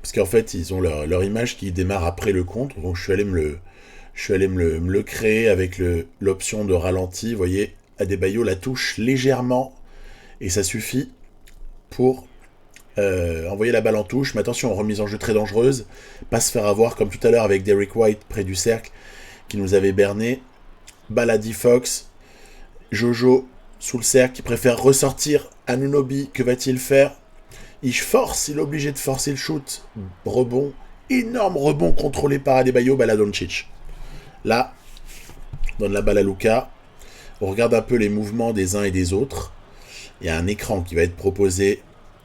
parce qu'en fait ils ont leur image qui démarre après le contre. Donc je suis allé me le créer avec l'option de ralenti. Vous voyez, Adebayo la touche légèrement et ça suffit pour Envoyer la balle en touche, mais attention, remise en jeu très dangereuse, pas se faire avoir comme tout à l'heure avec Derrick White près du cercle, qui nous avait berné. Balle à D-Fox, Jojo sous le cercle, qui préfère ressortir. Anunoby, que va-t-il faire? Il force, il est obligé de forcer le shoot. Rebond, énorme rebond contrôlé par Adebayo, balle à Doncic. Là, on donne la balle à Luka. On regarde un peu les mouvements des uns et des autres. Il y a un écran qui va être proposé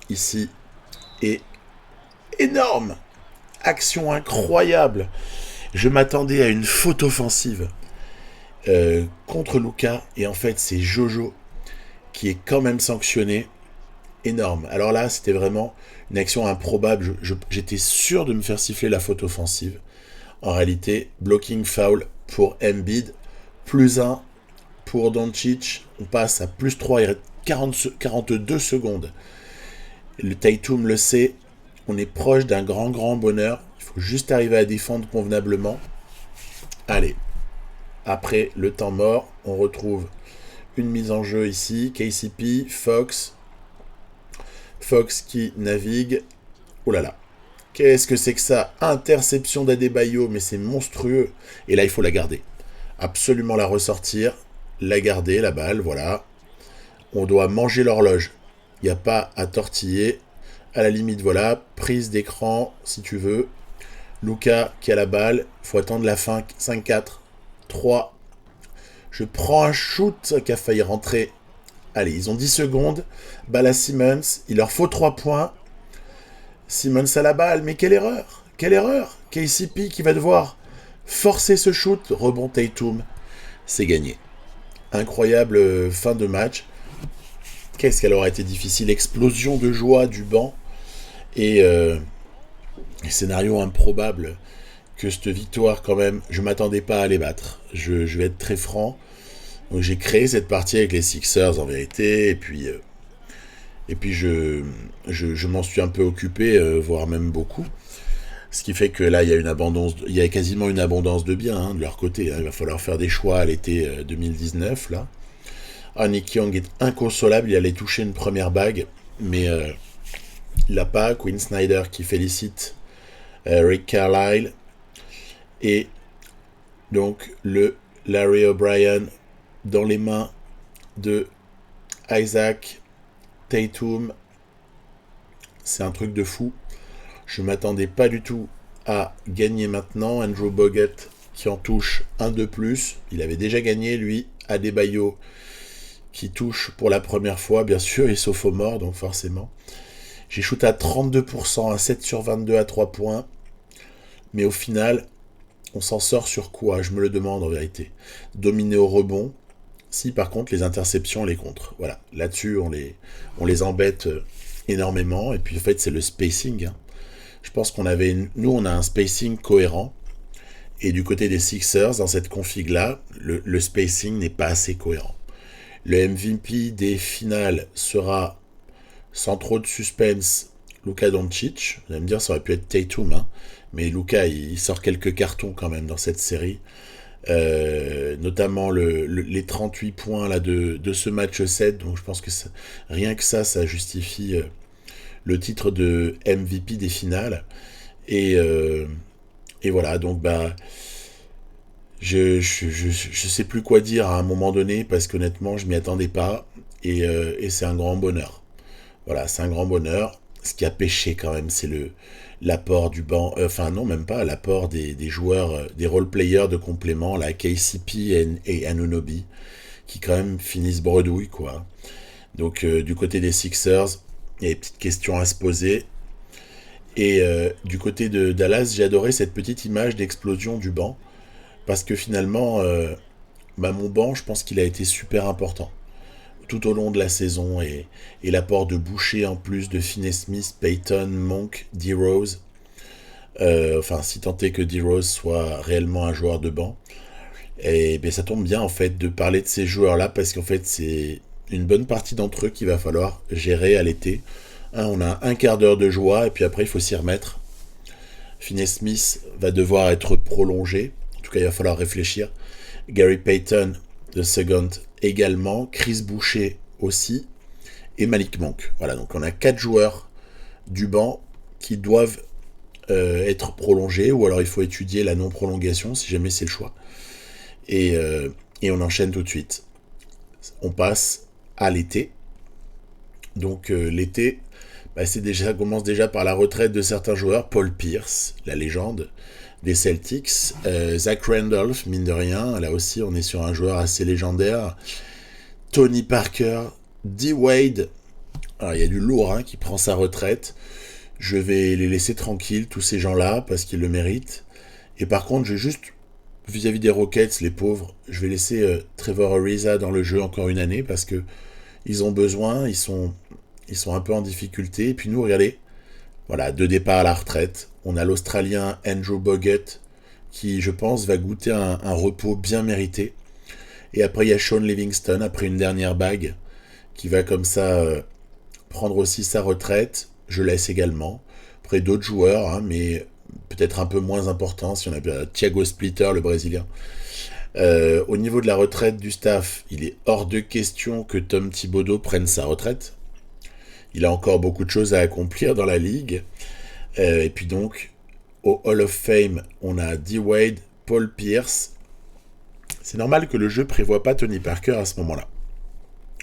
ici. Et énorme! Action incroyable! Je m'attendais à une faute offensive contre Luka. Et en fait, c'est Jojo qui est quand même sanctionné. Énorme. Alors là, c'était vraiment une action improbable. J'étais sûr de me faire siffler la faute offensive. En réalité, blocking foul pour Embiid. +1 pour Doncic. On passe à +3. Il reste 42 secondes. Le Tatum le sait. On est proche d'un grand bonheur. Il faut juste arriver à défendre convenablement. Allez. Après le temps mort, on retrouve une mise en jeu ici. KCP, Fox qui navigue. Oh là là. Qu'est-ce que c'est que ça? Interception d'Adebayo, mais c'est monstrueux. Et là, il faut la garder. Absolument la ressortir. La garder, la balle, voilà. On doit manger l'horloge. Il n'y a pas à tortiller. À la limite, voilà. Prise d'écran, si tu veux. Luka qui a la balle. Il faut attendre la fin. 5-4. 3. Je prends un shoot qui a failli rentrer. Allez, ils ont 10 secondes. Balle à Simmons. Il leur faut 3 points. Simmons à la balle. Mais quelle erreur! Quelle erreur! KCP qui va devoir forcer ce shoot. Rebond Tatum. C'est gagné. Incroyable fin de match. Qu'est-ce qu'elle aurait été difficile. Explosion de joie du banc. Et scénario improbable que cette victoire, quand même, je ne m'attendais pas à les battre. Je vais être très franc. Donc j'ai créé cette partie avec les Sixers en vérité, et puis je m'en suis un peu occupé, voire même beaucoup. Ce qui fait que là, il y a quasiment une abondance de biens de leur côté. Il va falloir faire des choix à l'été 2019 là. Nick Young est inconsolable, il allait toucher une première bague, mais il l'a pas. Quinn Snyder qui félicite Rick Carlisle. Et donc le Larry O'Brien dans les mains de Isaac Tatum. C'est un truc de fou. Je ne m'attendais pas du tout à gagner maintenant. Andrew Bogut qui en touche un de plus. Il avait déjà gagné, lui. Adebayo qui touche pour la première fois. Bien sûr, il est sophomore, donc forcément. J'ai shooté à 32%, à 7 sur 22 à 3 points. Mais au final, on s'en sort sur quoi? Je me le demande en vérité. Dominer au rebond. Si par contre les interceptions, on les contre. Voilà, là-dessus on les embête énormément. Et puis en fait c'est le spacing. Je pense qu'on on a un spacing cohérent. Et du côté des Sixers, dans cette config-là, le spacing n'est pas assez cohérent. Le MVP des finales sera, sans trop de suspense, Luka Doncic. Vous allez me dire, ça aurait pu être Tatum, mais Luka, il sort quelques cartons quand même dans cette série. Notamment les 38 points là, de ce match 7. Donc je pense que rien que ça justifie le titre de MVP des finales. Et voilà, donc je sais plus quoi dire à un moment donné, parce qu'honnêtement je m'y attendais pas, et c'est un grand bonheur. Voilà, c'est un grand bonheur. Ce qui a pêché quand même, c'est l'apport du banc, non, même pas, l'apport des joueurs, des role-players de complément, là, KCP et Anunoby, qui quand même finissent bredouille, quoi. Donc du côté des Sixers, il y a des petites questions à se poser. Et du côté de Dallas, j'ai adoré cette petite image d'explosion du banc, parce que finalement, mon banc, je pense qu'il a été super important tout au long de la saison, et l'apport de Boucher en plus, de Finney-Smith, Payton, Monk, D-Rose, si tant est que D-Rose soit réellement un joueur de banc. Et bien ça tombe bien en fait de parler de ces joueurs-là, parce qu'en fait c'est une bonne partie d'entre eux qu'il va falloir gérer à l'été. On a un quart d'heure de joie, et puis après il faut s'y remettre. Finney-Smith va devoir être prolongé, en tout cas il va falloir réfléchir. Gary Payton, the second également, Chris Boucher aussi, et Malik Monk. Voilà, donc on a 4 joueurs du banc qui doivent être prolongés, ou alors il faut étudier la non-prolongation si jamais c'est le choix. Et on enchaîne tout de suite. On passe à l'été. Donc l'été, ça commence déjà par la retraite de certains joueurs. Paul Pierce, la légende des Celtics. Zach Randolph, mine de rien. Là aussi, on est sur un joueur assez légendaire. Tony Parker. D. Wade. Alors, il y a du lourd qui prend sa retraite. Je vais les laisser tranquilles, tous ces gens-là, parce qu'ils le méritent. Et par contre, je vais juste, vis-à-vis des Rockets, les pauvres, je vais laisser Trevor Ariza dans le jeu encore une année, parce que ils ont besoin, ils sont un peu en difficulté. Et puis nous, regardez, voilà, 2 départs à la retraite. On a l'Australien Andrew Bogut, qui, je pense, va goûter un repos bien mérité. Et après, il y a Sean Livingston, après une dernière bague, qui va comme ça prendre aussi sa retraite. Je laisse également. Après, d'autres joueurs, mais peut-être un peu moins importants, si on a Thiago Splitter, le Brésilien. Au niveau de la retraite du staff, il est hors de question que Tom Thibodeau prenne sa retraite. Il a encore beaucoup de choses à accomplir dans la ligue. Et puis donc, au Hall of Fame, on a D. Wade, Paul Pierce. C'est normal que le jeu prévoit pas Tony Parker à ce moment-là,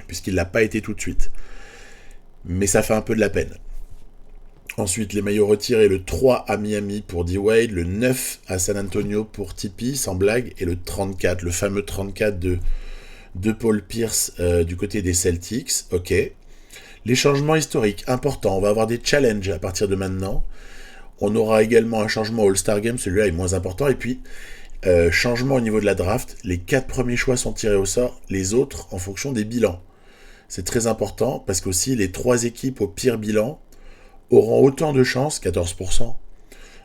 puisqu'il l'a pas été tout de suite. Mais ça fait un peu de la peine. Ensuite, les maillots retirés, le 3 à Miami pour D. Wade, le 9 à San Antonio pour Tipeee, sans blague, et le 34, le fameux 34 de Paul Pierce du côté des Celtics. Ok. Les changements historiques, importants. On va avoir des challenges à partir de maintenant. On aura également un changement au All-Star Game, celui-là est moins important. Et puis, changement au niveau de la draft. Les 4 premiers choix sont tirés au sort, les autres en fonction des bilans. C'est très important parce qu'aussi les 3 équipes au pire bilan auront autant de chances, 14%,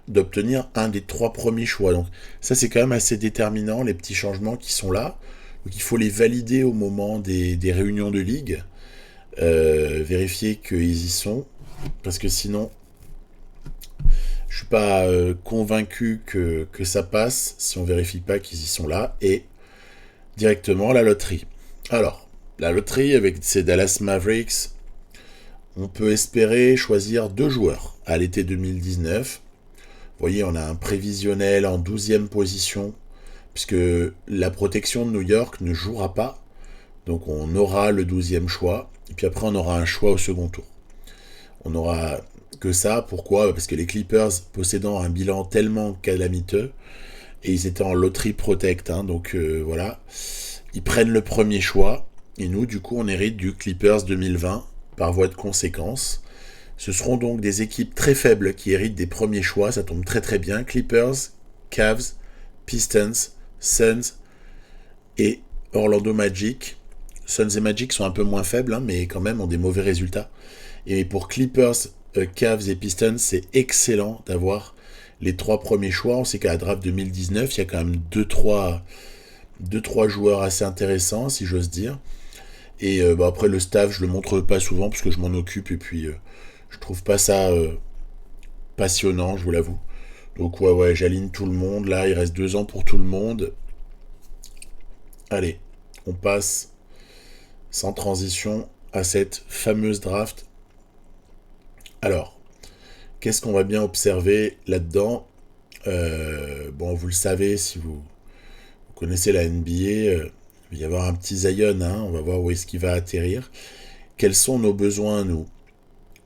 d'obtenir un des 3 premiers choix. Donc ça, c'est quand même assez déterminant, les petits changements qui sont là. Donc il faut les valider au moment des réunions de ligue, vérifier qu'ils y sont, parce que sinon, je suis pas convaincu que ça passe si on vérifie pas qu'ils y sont là. Et directement la loterie. Alors, la loterie avec ces Dallas Mavericks, on peut espérer choisir 2 joueurs à l'été 2019. Vous voyez, on a un prévisionnel en 12e position, puisque la protection de New York ne jouera pas. Donc on aura le 12e choix, et puis après on aura un choix au second tour. On n'aura que ça. Pourquoi ? Parce que les Clippers, possédant un bilan tellement calamiteux, et ils étaient en loterie protect, donc voilà, ils prennent le premier choix, et nous, du coup, on hérite du Clippers 2020, par voie de conséquence. Ce seront donc des équipes très faibles qui héritent des premiers choix, ça tombe très très bien. Clippers, Cavs, Pistons, Suns et Orlando Magic. Suns et Magic sont un peu moins faibles, mais quand même ont des mauvais résultats. Et pour Clippers, Cavs et Pistons, c'est excellent d'avoir les 3 premiers choix. On sait qu'à la draft 2019, il y a quand même 2-3 joueurs assez intéressants, si j'ose dire. Et après, le staff, je le montre pas souvent parce que je m'en occupe et puis je trouve pas ça passionnant, je vous l'avoue. Donc ouais, j'aligne tout le monde. Là, il reste 2 ans pour tout le monde. Allez, on passe sans transition à cette fameuse draft. Alors, qu'est-ce qu'on va bien observer là-dedans ? Vous le savez, si vous connaissez la NBA, il va y avoir un petit Zion, on va voir où est-ce qu'il va atterrir. Quels sont nos besoins, nous ?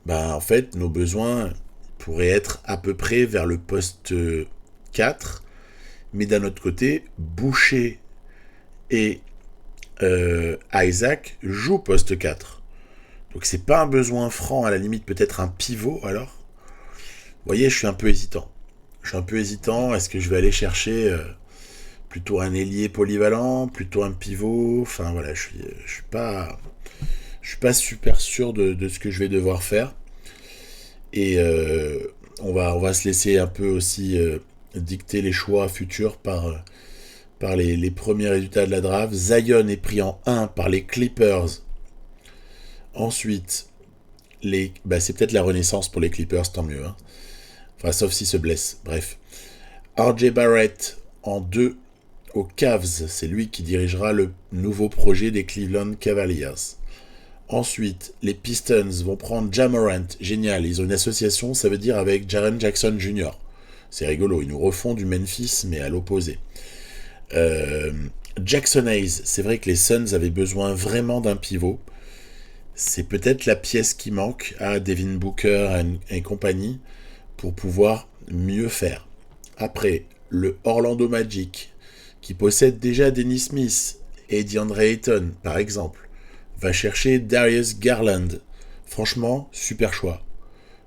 En fait, nos besoins pourraient être à peu près vers le poste 4, mais d'un autre côté, Boucher et Isaac jouent poste 4. Donc c'est pas un besoin franc, à la limite peut-être un pivot alors. Vous voyez, je suis un peu hésitant. Est-ce que je vais aller chercher plutôt un ailier polyvalent, plutôt un pivot ? Enfin voilà, je suis pas super sûr de ce que je vais devoir faire. Et on va se laisser un peu aussi dicter les choix futurs par les premiers résultats de la draft. Zion est pris en 1 par les Clippers. Ensuite, c'est peut-être la renaissance pour les Clippers, tant mieux. Enfin, sauf s'ils se blessent. Bref. R.J. Barrett en 2 aux Cavs. C'est lui qui dirigera le nouveau projet des Cleveland Cavaliers. Ensuite, les Pistons vont prendre Ja Morant. Génial, ils ont une association, ça veut dire avec Jaren Jackson Jr. C'est rigolo, ils nous refont du Memphis, mais à l'opposé. Jackson Hayes, c'est vrai que les Suns avaient besoin vraiment d'un pivot. C'est peut-être la pièce qui manque à Devin Booker et compagnie pour pouvoir mieux faire. Après, le Orlando Magic, qui possède déjà Dennis Smith et DeAndre Ayton, par exemple, va chercher Darius Garland. Franchement, super choix.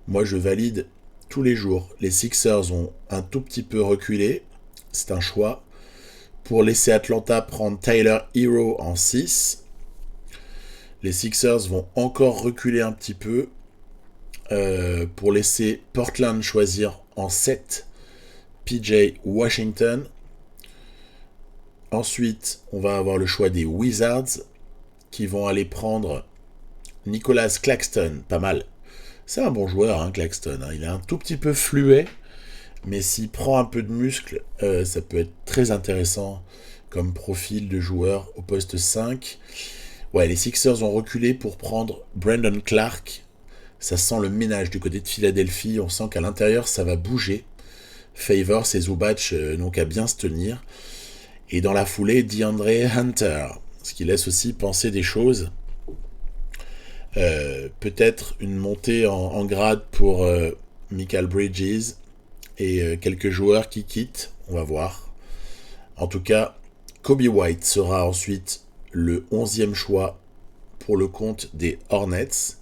Moi, je valide tous les jours. Les Sixers ont un tout petit peu reculé. C'est un choix. Pour laisser Atlanta prendre Tyler Hero en 6. Les Sixers vont encore reculer un petit peu pour laisser Portland choisir en 7 PJ Washington. Ensuite, on va avoir le choix des Wizards qui vont aller prendre Nicholas Claxton, pas mal. C'est un bon joueur, hein, Claxton. Hein. Il est un tout petit peu fluet, mais s'il prend un peu de muscle, ça peut être très intéressant comme profil de joueur au poste 5. Ouais, les Sixers ont reculé pour prendre Brandon Clark. Ça sent le ménage du côté de Philadelphie. On sent qu'à l'intérieur, ça va bouger. Favors et Zubac n'ont qu'à bien se tenir. Et dans la foulée, DeAndre Hunter. Ce qui laisse aussi penser des choses. Peut-être une montée en grade pour Mikal Bridges et quelques joueurs qui quittent. On va voir. En tout cas, Kobe White sera ensuite le 11e choix pour le compte des Hornets,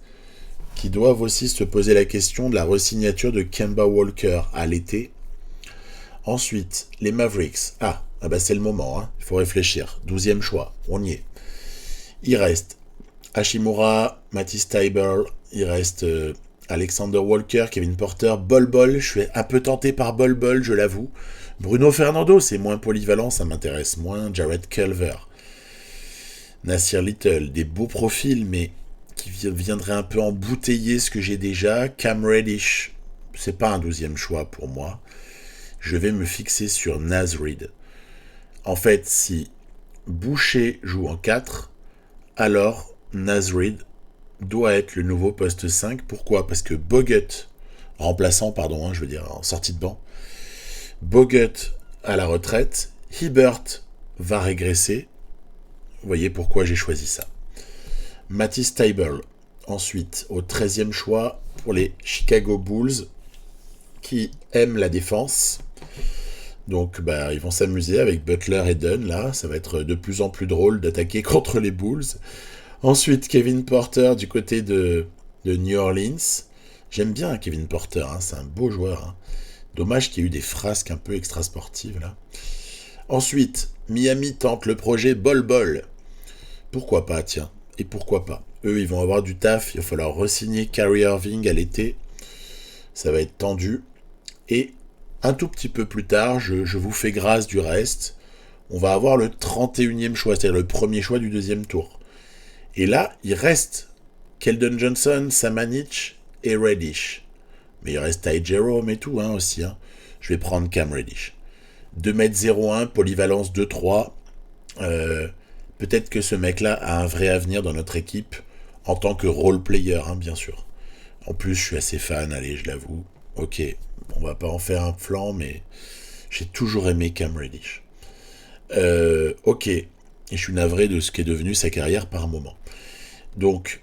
qui doivent aussi se poser la question de la resignature de Kemba Walker à l'été. Ensuite, les Mavericks. Ah bah c'est le moment, hein. Il faut réfléchir. 12e choix, on y est. Il reste Hachimura, Matisse Thybulle, il reste Alexander Walker, Kevin Porter, Bol. Je suis un peu tenté par Bol, je l'avoue. Bruno Fernando, c'est moins polyvalent, ça m'intéresse moins. Jared Culver. Nasir Little, des beaux profils, mais qui viendraient un peu embouteiller ce que j'ai déjà. Cam Reddish, c'est pas un 12e choix pour moi. Je vais me fixer sur Naz Reid. En fait, si Boucher joue en 4, alors Naz Reid doit être le nouveau poste 5. Pourquoi ? Parce que Bogut, remplaçant, je veux dire, en sortie de banc, Bogut à la retraite, Hibbert va régresser. Vous voyez pourquoi j'ai choisi ça. Matisse Thybulle, ensuite, au 13e choix pour les Chicago Bulls, qui aiment la défense. Donc, ils vont s'amuser avec Butler et Dunn, là. Ça va être de plus en plus drôle d'attaquer contre les Bulls. Ensuite, Kevin Porter du côté de New Orleans. J'aime bien Kevin Porter, hein, c'est un beau joueur. Hein. Dommage qu'il y ait eu des frasques un peu extrasportives, là. Ensuite, Miami tente le projet Bol. Pourquoi pas, tiens. Et pourquoi pas. Eux, ils vont avoir du taf. Il va falloir re-signer Kyrie Irving à l'été. Ça va être tendu. Et un tout petit peu plus tard, je vous fais grâce du reste. On va avoir le 31e choix, c'est-à-dire le premier choix du deuxième tour. Et là, il reste Keldon Johnson, Samanic et Reddish. Mais il reste Ty Jerome et tout, hein, aussi. Hein. Je vais prendre Cam Reddish. 2m01, polyvalence 2-3. Peut-être que ce mec-là a un vrai avenir dans notre équipe en tant que role player, hein, bien sûr. En plus, je suis assez fan, allez, je l'avoue. Ok, on va pas en faire un flanc, mais j'ai toujours aimé Cam Reddish. Ok, et je suis navré de ce qu'est devenu sa carrière par moment. Donc,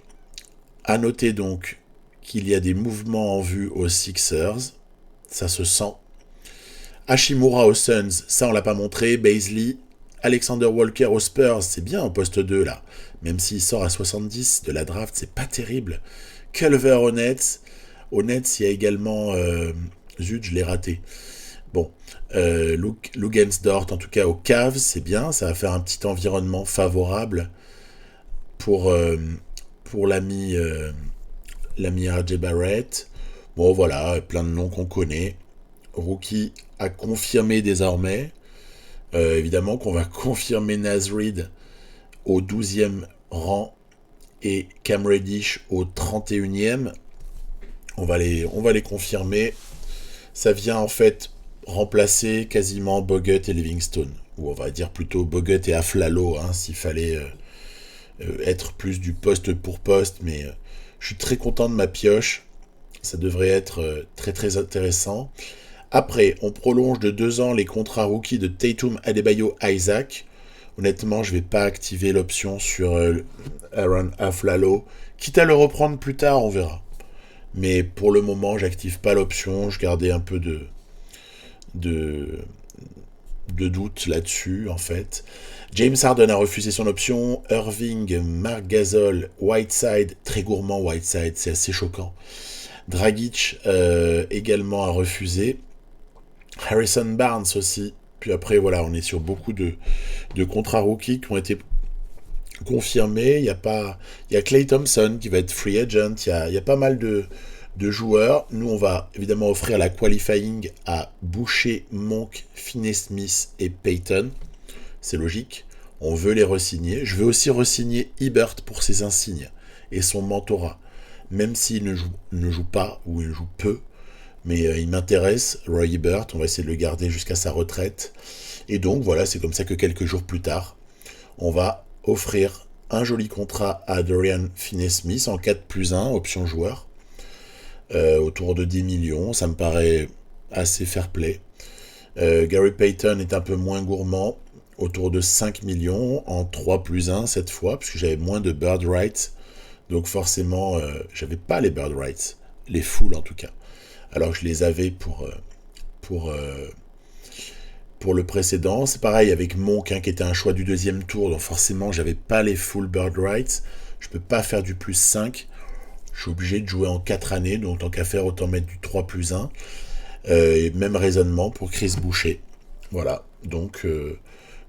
à noter donc qu'il y a des mouvements en vue aux Sixers, ça se sent. Hachimura aux Suns, ça on l'a pas montré. Bazley, Alexander Walker aux Spurs, c'est bien en poste 2 là. Même s'il sort à 70 de la draft, c'est pas terrible. Culver aux Nets. Aux Nets, il y a également... zut, je l'ai raté. Bon, Lugensdort, en tout cas aux Cavs, c'est bien. Ça va faire un petit environnement favorable pour l'ami RJ Barrett. Bon, voilà, plein de noms qu'on connaît. Rookie à confirmer désormais. Évidemment qu'on va confirmer Naz Reid au 12e rang et Cam Reddish au 31e. On va les confirmer. Ça vient en fait remplacer quasiment Bogut et Livingstone. Ou on va dire plutôt Bogut et Aflalo, hein, s'il fallait être plus du poste pour poste, mais je suis très content de ma pioche. Ça devrait être très très intéressant. Après, on prolonge de 2 ans les contrats rookies de Tatum, Adebayo, Isaac. Honnêtement, je vais pas activer l'option sur Aaron Aflalo. Quitte à le reprendre plus tard, on verra. Mais pour le moment, j'active pas l'option. Je gardais un peu de, de doute là-dessus, en fait. James Harden a refusé son option. Irving, Marc Gasol, Whiteside, très gourmand Whiteside, c'est assez choquant. Dragic également a refusé. Harrison Barnes aussi. Puis après, voilà, on est sur beaucoup de contrats rookies qui ont été confirmés. Il y a Klay Thompson qui va être free agent. Il y a pas mal de joueurs. Nous, on va évidemment offrir la qualifying à Boucher, Monk, Finney-Smith et Payton. C'est logique. On veut les re-signer. Je veux aussi re-signer Hibbert pour ses insignes et son mentorat. Même s'il ne joue pas ou il joue peu. Mais il m'intéresse, Roy Hibbert. On va essayer de le garder jusqu'à sa retraite. Et donc, voilà, c'est comme ça que quelques jours plus tard, on va offrir un joli contrat à Dorian Finney-Smith en 4+1, option joueur. Autour de 10 millions, ça me paraît assez fair play. Gary Payton est un peu moins gourmand, autour de 5 millions en 3+1 cette fois, puisque j'avais moins de bird rights, donc forcément j'avais pas les bird rights, les full en tout cas, alors que je les avais pour le précédent. C'est pareil avec Monk qui était un choix du 2e tour, donc forcément j'avais pas les full bird rights, je peux pas faire du +5. Je suis obligé de jouer en 4 années, donc tant qu'à faire, autant mettre du 3+1. Et même raisonnement pour Chris Boucher. Voilà, donc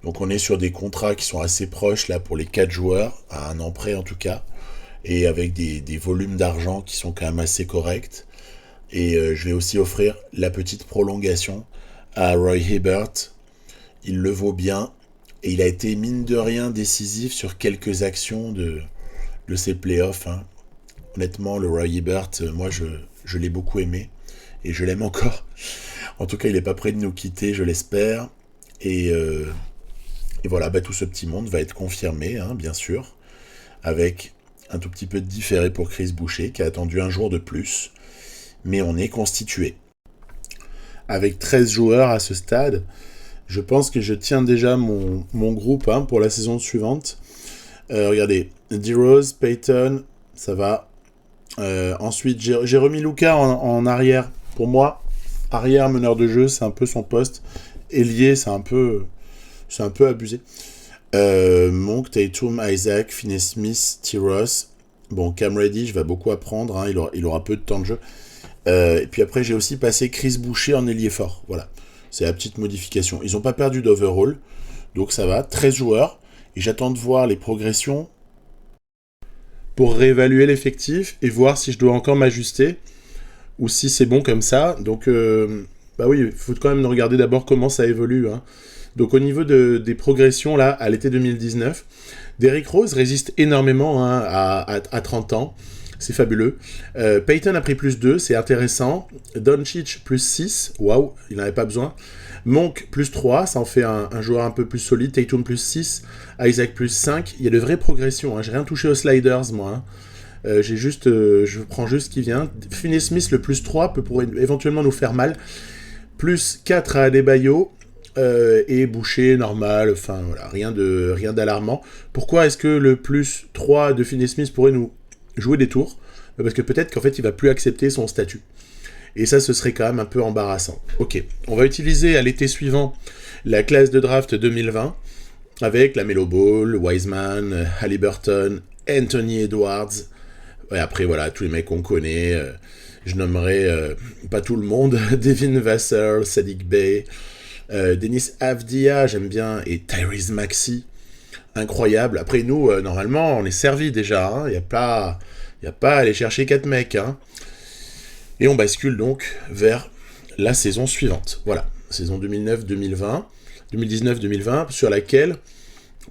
on est sur des contrats qui sont assez proches là pour les 4 joueurs, à un an près en tout cas, et avec des volumes d'argent qui sont quand même assez corrects. Et je vais aussi offrir la petite prolongation à Roy Hibbert. Il le vaut bien, et il a été mine de rien décisif sur quelques actions de ces playoffs, hein. Honnêtement, le Roy Hibbert, moi, je l'ai beaucoup aimé. Et je l'aime encore. En tout cas, il n'est pas prêt de nous quitter, je l'espère. Et voilà, tout ce petit monde va être confirmé, hein, bien sûr. Avec un tout petit peu de différé pour Chris Boucher, qui a attendu un jour de plus. Mais on est constitué. Avec 13 joueurs à ce stade, je pense que je tiens déjà mon groupe, hein, pour la saison suivante. Regardez, D-Rose, Payton, ça va. Ensuite, j'ai remis Luka en arrière. Pour moi, arrière meneur de jeu, c'est un peu son poste. Ailier, c'est un peu abusé. Monk, Tatum, Isaac, Finney-Smith, T-Ross. Bon, Cam Reddish va beaucoup apprendre, hein, il aura peu de temps de jeu. Et puis après, j'ai aussi passé Chris Boucher en ailier fort. Voilà, c'est la petite modification. Ils n'ont pas perdu d'overall, donc ça va. 13 joueurs. Et j'attends de voir les progressions pour réévaluer l'effectif et voir si je dois encore m'ajuster ou si c'est bon comme ça. Donc, oui, il faut quand même regarder d'abord comment ça évolue, hein. Donc, au niveau des progressions, là, à l'été 2019, Derrick Rose résiste énormément, hein, à 30 ans. C'est fabuleux. Payton a pris +2, c'est intéressant. Doncic +6, waouh, il n'en avait pas besoin. Monk +3, ça en fait un joueur un peu plus solide. Tatum +6, Isaac +5. Il y a de vraies progressions, hein. J'ai rien touché aux sliders, moi, hein. Je prends juste ce qui vient. Finney-Smith, le +3 pourrait éventuellement nous faire mal. +4 à Adebayo. Et Boucher, normal, enfin voilà, rien d'alarmant. Pourquoi est-ce que le +3 de Finney-Smith pourrait nous jouer des tours? Parce que peut-être qu'en fait il va plus accepter son statut. Et ça, ce serait quand même un peu embarrassant. Ok, on va utiliser à l'été suivant la classe de draft 2020 avec la Melo Ball, Wiseman, Haliburton, Anthony Edwards. Et après, voilà, tous les mecs qu'on connaît. Je nommerai pas tout le monde. Devin Vassell, Sadiq Bey, Dennis Avdia, j'aime bien, et Tyrese Maxey. Incroyable. Après, nous, normalement, on est servi déjà. Hein. Il n'y a pas à aller chercher 4 mecs. Hein. Et on bascule donc vers la saison suivante. Voilà, saison 2019-2020, sur laquelle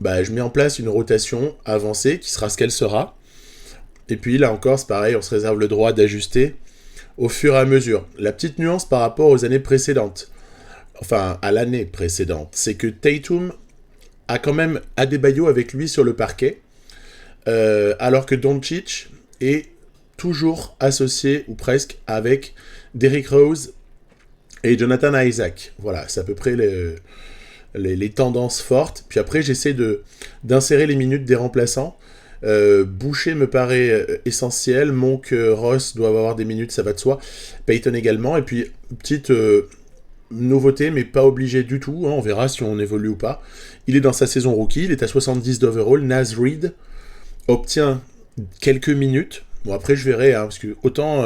je mets en place une rotation avancée qui sera ce qu'elle sera. Et puis là encore, c'est pareil, on se réserve le droit d'ajuster au fur et à mesure. La petite nuance par rapport aux années précédentes, enfin à l'année précédente, c'est que Tatum a quand même Adebayo avec lui sur le parquet. alors que Doncic est toujours associé, ou presque, avec Derrick Rose et Jonathan Isaac. Voilà, c'est à peu près les tendances fortes. Puis après, j'essaie d'insérer les minutes des remplaçants. Boucher me paraît essentiel. Monk, Ross doivent avoir des minutes, ça va de soi. Payton également. Et puis, petite nouveauté, mais pas obligé du tout. Hein, on verra si on évolue ou pas. Il est dans sa saison rookie. Il est à 70 d'overall. Naz Reid obtient quelques minutes. Bon, après, je verrai. Parce que autant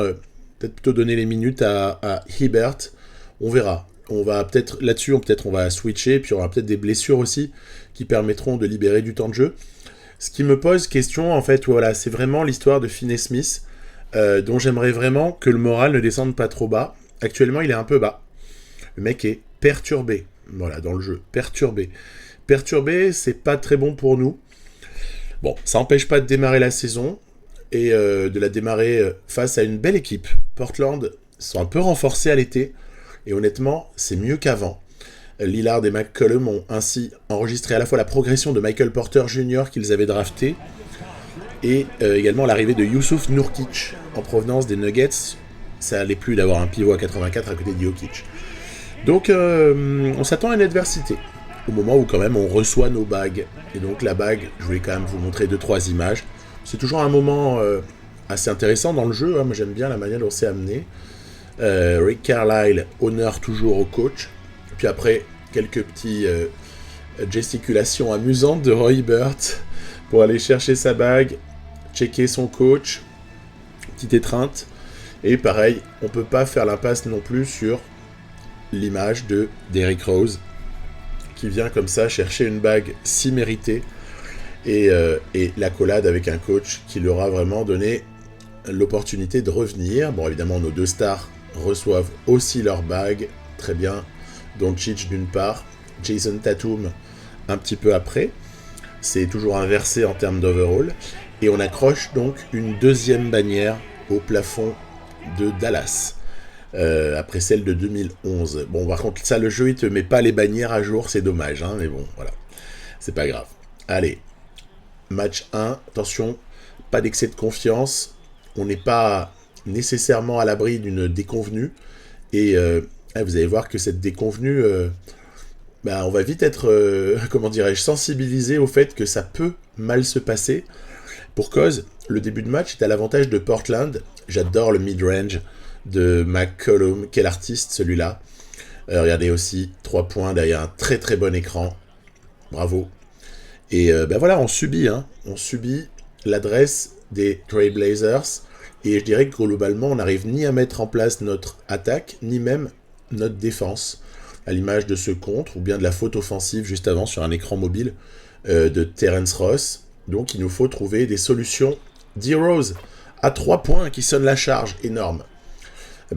peut-être plutôt donner les minutes à Hibbert. On verra. On va peut-être là-dessus, on va switcher. Puis, il y aura peut-être des blessures aussi qui permettront de libérer du temps de jeu. Ce qui me pose question, en fait, voilà, c'est vraiment l'histoire de Finney-Smith, dont j'aimerais vraiment que le moral ne descende pas trop bas. Actuellement, il est un peu bas. Le mec est perturbé, voilà, dans le jeu, perturbé. Perturbé, c'est pas très bon pour nous. Bon, ça n'empêche pas de démarrer la saison, et de la démarrer face à une belle équipe. Portland sont un peu renforcés à l'été, et honnêtement, c'est mieux qu'avant. Lillard et McCollum ont ainsi enregistré à la fois la progression de Michael Porter Jr. qu'ils avaient drafté et également l'arrivée de Yusuf Nurkic en provenance des Nuggets. Ça allait plus d'avoir un pivot à 84 à côté de Jokic. Donc on s'attend à une adversité au moment où quand même on reçoit nos bagues. Et donc la bague, je voulais quand même vous montrer 2-3 images. C'est toujours un moment assez intéressant dans le jeu. Hein. Moi j'aime bien la manière dont c'est amené. Rick Carlisle, honneur toujours au coach. Puis après, quelques petites gesticulations amusantes de Roy Hibbert pour aller chercher sa bague, checker son coach, petite étreinte. Et pareil, on ne peut pas faire l'impasse non plus sur l'image de Derrick Rose, qui vient comme ça chercher une bague si méritée, et l'accolade avec un coach qui leur a vraiment donné l'opportunité de revenir. Bon, évidemment, nos deux stars reçoivent aussi leur bague, très bien. Doncic d'une part, Jason Tatum un petit peu après. C'est toujours inversé en termes d'overall. Et on accroche donc une deuxième bannière au plafond de Dallas. Après celle de 2011. Bon, par contre, ça, le jeu, il te met pas les bannières à jour, c'est dommage. Hein, mais bon, voilà. C'est pas grave. Allez. Match 1. Attention, pas d'excès de confiance. On n'est pas nécessairement à l'abri d'une déconvenue. Et vous allez voir que cette déconvenue, on va vite être, sensibilisé au fait que ça peut mal se passer. Pour cause, le début de match est à l'avantage de Portland. J'adore le mid-range de McCollum. Quel artiste celui-là. Regardez aussi, 3 points derrière un très très bon écran. Bravo. Et voilà, on subit l'adresse des Trailblazers. Et je dirais que globalement, on n'arrive ni à mettre en place notre attaque, ni même notre défense, à l'image de ce contre, ou bien de la faute offensive juste avant sur un écran mobile de Terrence Ross. Donc il nous faut trouver des solutions. D-Rose à 3 points qui sonne la charge, énorme.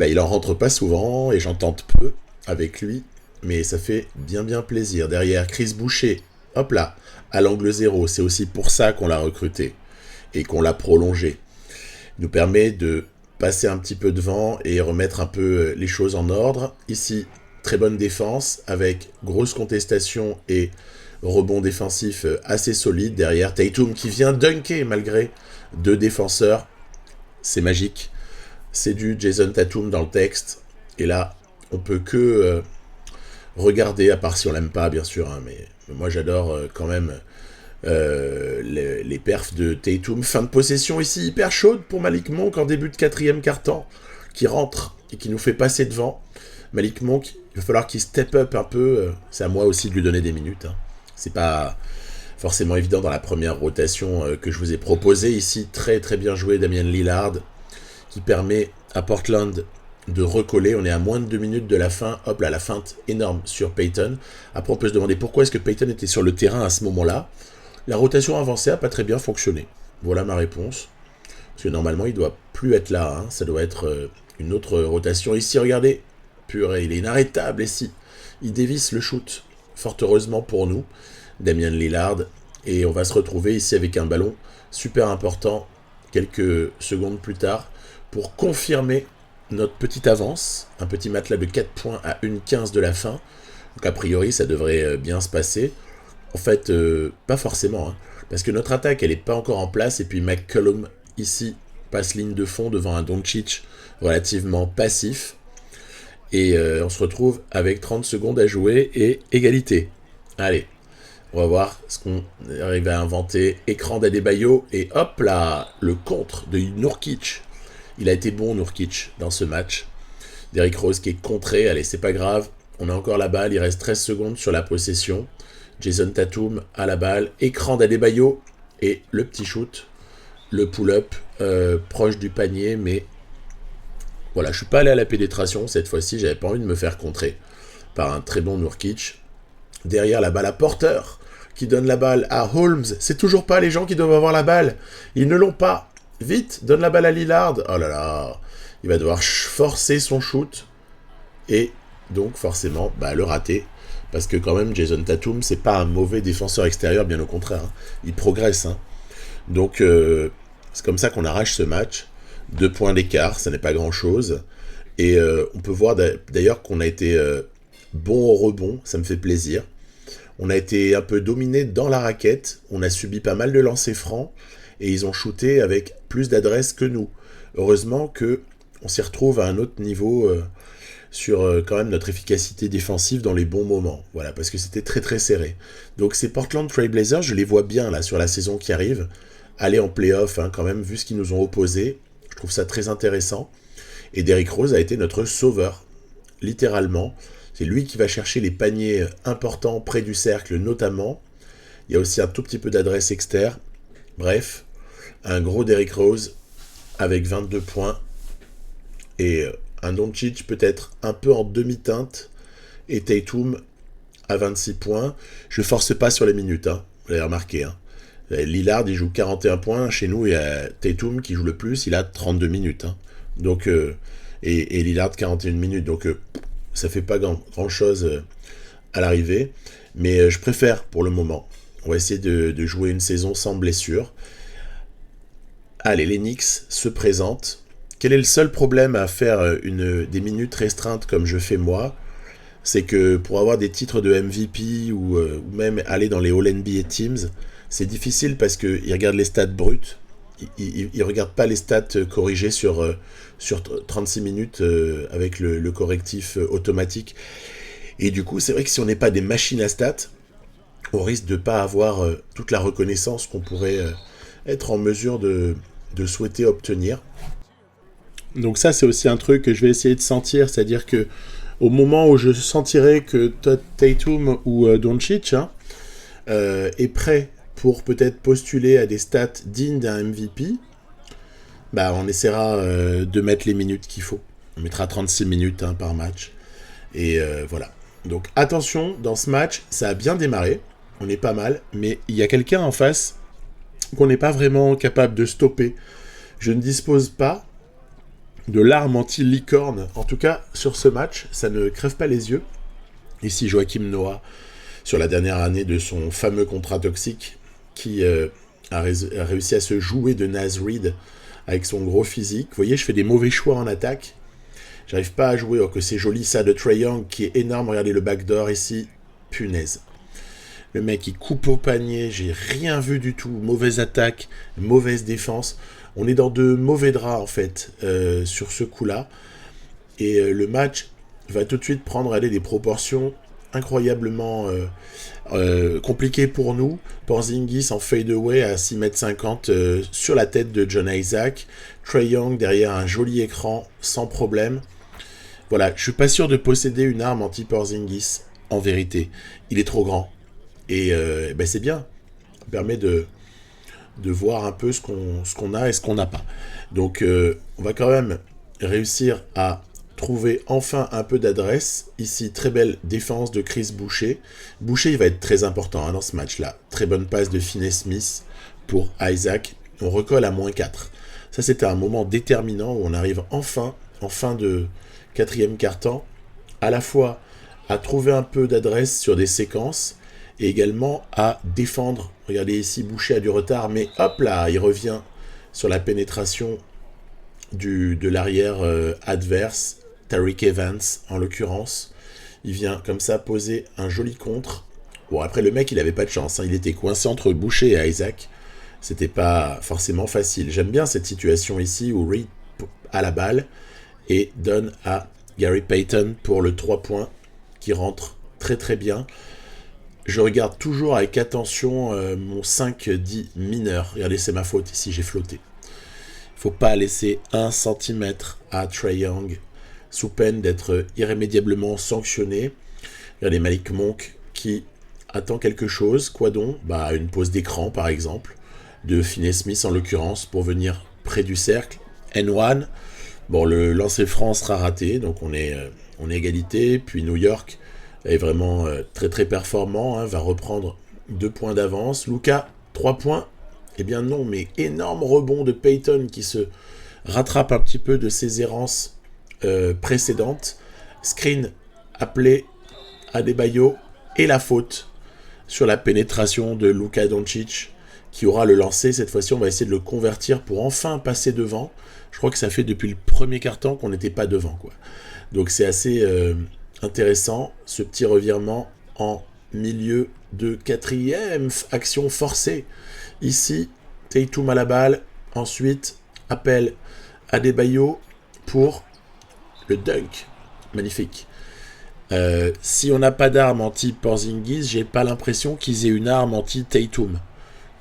Il en rentre pas souvent et j'en tente peu avec lui, mais ça fait bien plaisir. Derrière, Chris Boucher, hop là, à l'angle 0, c'est aussi pour ça qu'on l'a recruté et qu'on l'a prolongé. Il nous permet de passer un petit peu devant et remettre un peu les choses en ordre. Ici, très bonne défense avec grosse contestation et rebond défensif assez solide. Derrière, Tatum qui vient dunker malgré 2 défenseurs. C'est magique. C'est du Jason Tatum dans le texte. Et là, on peut que regarder, à part si on l'aime pas, bien sûr. Hein, mais moi, j'adore quand même les perfs de Tatum. Fin de possession ici hyper chaude pour Malik Monk en début de 4e quart-temps, qui rentre et qui nous fait passer devant. Malik Monk, il va falloir qu'il step up un peu. C'est à moi aussi de lui donner des minutes. Hein. C'est pas forcément évident dans la première rotation que je vous ai proposée. Ici, très très bien joué Damian Lillard, qui permet à Portland de recoller. On est à moins de 2 minutes de la fin. Hop là, la feinte énorme sur Payton. Après, on peut se demander pourquoi est-ce que Payton était sur le terrain à ce moment-là. La rotation avancée n'a pas très bien fonctionné. Voilà ma réponse. Parce que normalement, il ne doit plus être là. Hein. Ça doit être une autre rotation. Ici, regardez. Purée, il est inarrêtable ici. Il dévisse le shoot. Fort heureusement pour nous. Damian Lillard. Et on va se retrouver ici avec un ballon super important quelques secondes plus tard pour confirmer notre petite avance. Un petit matelas de 4 points à 1:15 de la fin. Donc a priori, ça devrait bien se passer. En fait, pas forcément. Hein. Parce que notre attaque, elle n'est pas encore en place. Et puis McCollum, ici, passe ligne de fond devant un Doncic relativement passif. Et on se retrouve avec 30 secondes à jouer et égalité. Allez, on va voir ce qu'on arrive à inventer. Écran d'Adebayo et hop là, le contre de Nurkic. Il a été bon Nurkic dans ce match. Derrick Rose qui est contré, allez c'est pas grave. On a encore la balle, il reste 13 secondes sur la possession. Jason Tatum à la balle, écran d'Adebayo et le petit shoot, le pull-up proche du panier, mais voilà, je suis pas allé à la pénétration cette fois-ci, j'avais pas envie de me faire contrer par un très bon Nurkic. Derrière la balle à Porter, qui donne la balle à Holmes. C'est toujours pas les gens qui doivent avoir la balle. Ils ne l'ont pas. Vite, donne la balle à Lillard. Oh là là, il va devoir forcer son shoot. Et donc forcément, le rater. Parce que quand même, Jason Tatum, c'est pas un mauvais défenseur extérieur, bien au contraire. Hein. Il progresse. Hein. Donc c'est comme ça qu'on arrache ce match. 2 points d'écart, ça n'est pas grand-chose. Et on peut voir d'ailleurs qu'on a été bon au rebond, ça me fait plaisir. On a été un peu dominé dans la raquette, on a subi pas mal de lancers francs, et ils ont shooté avec plus d'adresse que nous. Heureusement qu'on s'y retrouve à un autre niveau sur quand même notre efficacité défensive dans les bons moments. Voilà, parce que c'était très très serré. Donc ces Portland Trail Blazers, je les vois bien là sur la saison qui arrive, aller en play-off quand même, vu ce qu'ils nous ont opposé. Je trouve ça très intéressant. Et Derrick Rose a été notre sauveur, littéralement. C'est lui qui va chercher les paniers importants près du cercle, notamment. Il y a aussi un tout petit peu d'adresse externe. Bref, un gros Derrick Rose avec 22 points. Et un Doncic peut-être un peu en demi-teinte. Et Tatum à 26 points. Je ne force pas sur les minutes, vous l'avez remarqué. Lillard, il joue 41 points. Chez nous, il y a Tatum qui joue le plus. Il a 32 minutes. Donc, et Lillard 41 minutes. Donc, ça fait pas grand-chose à l'arrivée. Mais je préfère pour le moment. On va essayer de jouer une saison sans blessure. Allez, les Knicks se présentent. Quel est le seul problème à faire des minutes restreintes comme je fais moi? C'est que pour avoir des titres de MVP ou même aller dans les All-NBA Teams, c'est difficile parce qu'ils regardent les stats brutes. Ils ne regardent pas les stats corrigées sur 36 minutes avec le correctif automatique. Et du coup, c'est vrai que si on n'est pas des machines à stats, on risque de ne pas avoir toute la reconnaissance qu'on pourrait être en mesure de souhaiter obtenir. Donc ça, c'est aussi un truc que je vais essayer de sentir, c'est-à-dire que au moment où je sentirai que Tatum ou Doncic est prêt pour peut-être postuler à des stats dignes d'un MVP, on essaiera de mettre les minutes qu'il faut. On mettra 36 minutes par match. Et voilà. Donc attention, dans ce match, ça a bien démarré. On est pas mal. Mais il y a quelqu'un en face qu'on n'est pas vraiment capable de stopper. Je ne dispose pas de l'arme anti-licorne. En tout cas, sur ce match, ça ne crève pas les yeux. Ici, Joachim Noah, sur la dernière année de son fameux contrat toxique, qui a réussi à se jouer de Naz Reid avec son gros physique. Vous voyez, je fais des mauvais choix en attaque. J'arrive pas à jouer, alors que c'est joli ça de Trae Young qui est énorme. Regardez le backdoor ici. Punaise. Le mec, il coupe au panier. J'ai rien vu du tout. Mauvaise attaque, mauvaise défense. On est dans de mauvais draps, en fait, sur ce coup-là. Et le match va tout de suite prendre des proportions incroyablement compliquées pour nous. Porzingis en fadeaway à 6,50 m sur la tête de John Isaac. Trae Young derrière un joli écran sans problème. Voilà, je suis pas sûr de posséder une arme anti-Porzingis, en vérité. Il est trop grand. Et c'est bien. Ça permet de voir un peu ce qu'on a et ce qu'on n'a pas. Donc on va quand même réussir à trouver enfin un peu d'adresse. Ici, très belle défense de Chris Boucher. Boucher, il va être très important dans ce match-là. Très bonne passe de Finney-Smith pour Isaac. On recolle à -4. Ça, c'était un moment déterminant où on arrive enfin, en fin de quatrième quart-temps, à la fois à trouver un peu d'adresse sur des séquences et également à défendre. Regardez ici, Boucher a du retard, mais hop là, il revient sur la pénétration de l'arrière adverse, Tariq Evans en l'occurrence. Il vient comme ça poser un joli contre. Bon, après, le mec, il avait pas de chance. Hein. Il était coincé entre Boucher et Isaac. C'était pas forcément facile. J'aime bien cette situation ici où Reed a la balle et donne à Gary Payton pour le 3 points qui rentre très très bien. Je regarde toujours avec attention mon 5-10 mineur. Regardez, c'est ma faute ici, j'ai flotté. Il faut pas laisser 1 centimètre à Trae Young sous peine d'être irrémédiablement sanctionné. Regardez Malik Monk qui attend quelque chose. Quoi donc ? Une pause d'écran par exemple, de Finney-Smith en l'occurrence, pour venir près du cercle. N1, bon, le lancer franc sera raté, donc on est égalité. Puis New York est vraiment très très performant, hein, va reprendre 2 points d'avance. Luka, 3 points. Eh bien non, mais énorme rebond de Payton qui se rattrape un petit peu de ses errances précédentes. Screen appelé Adebayo et la faute sur la pénétration de Luka Doncic qui aura le lancer. Cette fois-ci, on va essayer de le convertir pour enfin passer devant. Je crois que ça fait depuis le premier quart-temps qu'on n'était pas devant, quoi. Donc c'est assez intéressant, ce petit revirement en milieu de 4e action forcée. Ici, Tatum à la balle. Ensuite, appel Adebayo pour le dunk. Magnifique. Si on n'a pas d'arme anti-Porzingis, j'ai pas l'impression qu'ils aient une arme anti-Tatum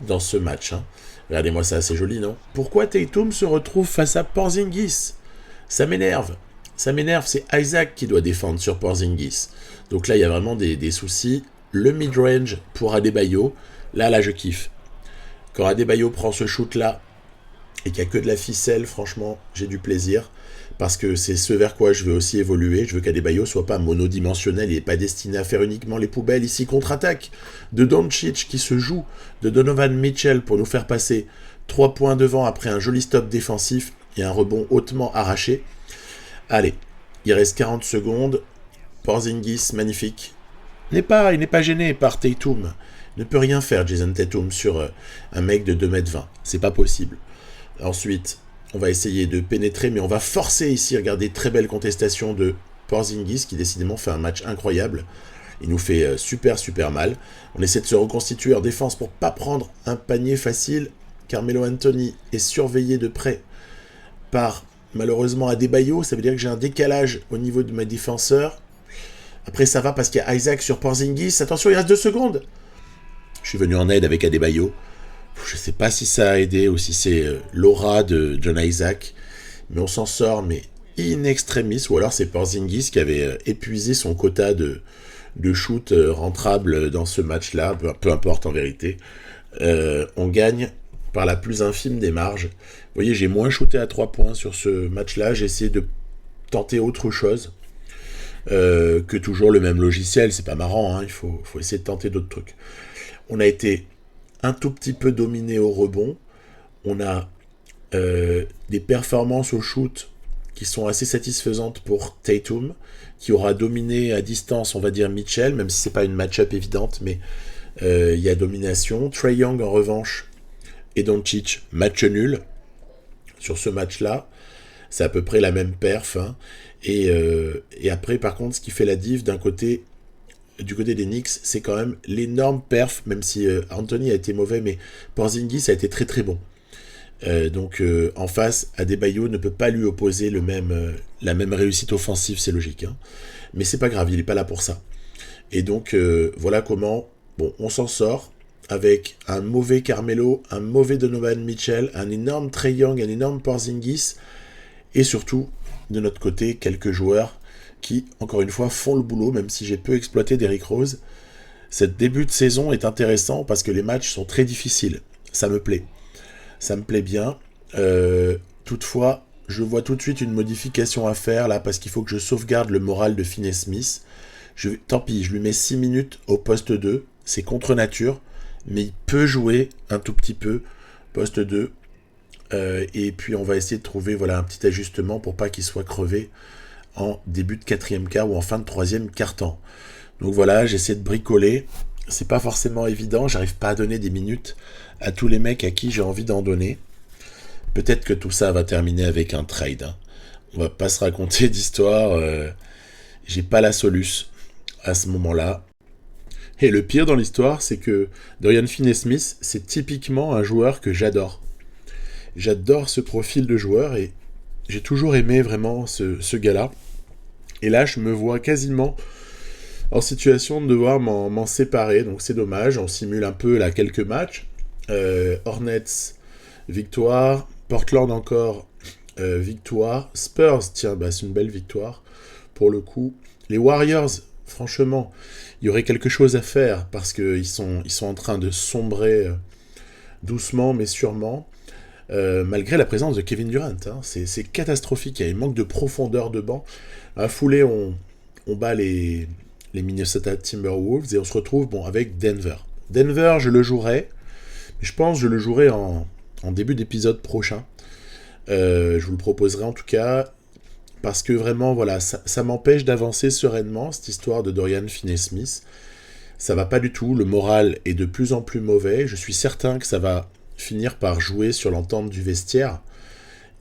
dans ce match. Hein. Regardez-moi ça, c'est joli, non ? Pourquoi Tatum se retrouve face à Porzingis ? Ça m'énerve. Ça m'énerve, c'est Isaac qui doit défendre sur Porzingis. Donc là, il y a vraiment des soucis. Le mid-range pour Adebayo. Là, je kiffe. Quand Adebayo prend ce shoot-là et qu'il n'y a que de la ficelle, franchement, j'ai du plaisir. Parce que c'est ce vers quoi je veux aussi évoluer. Je veux qu'Adebayo soit pas monodimensionnel. Il n'est pas destiné à faire uniquement les poubelles. Ici, contre-attaque de Doncic qui se joue de Donovan Mitchell pour nous faire passer 3 points devant après un joli stop défensif et un rebond hautement arraché. Allez, il reste 40 secondes. Porzingis, magnifique. Il n'est pas gêné par Tatum. Il ne peut rien faire, Jason Tatum, sur un mec de 2m20. C'est pas possible. Ensuite, on va essayer de pénétrer, mais on va forcer ici. Regardez, très belle contestation de Porzingis, qui décidément fait un match incroyable. Il nous fait super mal. On essaie de se reconstituer en défense pour pas prendre un panier facile. Carmelo Anthony est surveillé de près par, malheureusement, Adebayo. Ça veut dire que j'ai un décalage au niveau de mes défenseurs. Après, ça va parce qu'il y a Isaac sur Porzingis. Attention, il reste 2 secondes. Je suis venu en aide avec Adebayo. Je ne sais pas si ça a aidé ou si c'est l'aura de John Isaac. Mais on s'en sort, mais in extremis. Ou alors c'est Porzingis qui avait épuisé son quota de shoot rentrable dans ce match-là. Peu importe en vérité. On gagne par la plus infime des marges. Vous voyez, j'ai moins shooté à 3 points sur ce match-là. J'ai essayé de tenter autre chose. Que toujours le même logiciel. C'est pas marrant, hein. Il faut essayer de tenter d'autres trucs. On a été un tout petit peu dominé au rebond. On a des performances au shoot qui sont assez satisfaisantes pour Tatum, qui aura dominé à distance, on va dire, Mitchell, même si c'est pas une match-up évidente, mais il y a domination. Trae Young, en revanche, et Doncic, match nul sur ce match-là. C'est à peu près la même perf. Hein. Et après, par contre, ce qui fait la diff du côté des Knicks, c'est quand même l'énorme perf, même si Anthony a été mauvais, mais Porzingis a été très très bon. Donc en face, Adebayo ne peut pas lui opposer la même réussite offensive, c'est logique. Hein. Mais c'est pas grave, il n'est pas là pour ça. Et donc voilà comment on s'en sort avec un mauvais Carmelo, un mauvais Donovan Mitchell, un énorme Trae Young, un énorme Porzingis, et surtout, de notre côté, quelques joueurs qui, encore une fois, font le boulot, même si j'ai peu exploité Derrick Rose. Cet début de saison est intéressant parce que les matchs sont très difficiles. Ça me plaît. Ça me plaît bien. Toutefois, je vois tout de suite une modification à faire, là, parce qu'il faut que je sauvegarde le moral de Finney-Smith. Tant pis, je lui mets 6 minutes au poste 2. C'est contre nature, mais il peut jouer un tout petit peu poste 2. Et puis, on va essayer de trouver un petit ajustement pour pas qu'il soit crevé en début de 4e quart ou en fin de 3e quart-temps. Donc voilà, j'essaie de bricoler. C'est pas forcément évident, j'arrive pas à donner des minutes à tous les mecs à qui j'ai envie d'en donner. Peut-être que tout ça va terminer avec un trade. Hein. On va pas se raconter d'histoire. J'ai pas la soluce à ce moment-là. Et le pire dans l'histoire, c'est que Dorian Finney-Smith, c'est typiquement un joueur que j'adore. J'adore ce profil de joueur et j'ai toujours aimé vraiment ce gars-là. Et là, je me vois quasiment en situation de devoir m'en séparer, donc c'est dommage. On simule un peu là quelques matchs. Hornets, victoire. Portland encore, victoire. Spurs, tiens, c'est une belle victoire pour le coup. Les Warriors, franchement, il y aurait quelque chose à faire parce qu'ils sont en train de sombrer doucement mais sûrement. Malgré la présence de Kevin Durant, hein, c'est catastrophique, il y a un manque de profondeur de banc. À la foulée, on bat les Minnesota Timberwolves et on se retrouve avec Denver. Denver, je le jouerai, mais je pense que je le jouerai en début d'épisode prochain. Je vous le proposerai en tout cas, parce que vraiment, voilà, ça m'empêche d'avancer sereinement, cette histoire de Dorian Finney-Smith. Ça va pas du tout, le moral est de plus en plus mauvais, je suis certain que ça va finir par jouer sur l'entente du vestiaire,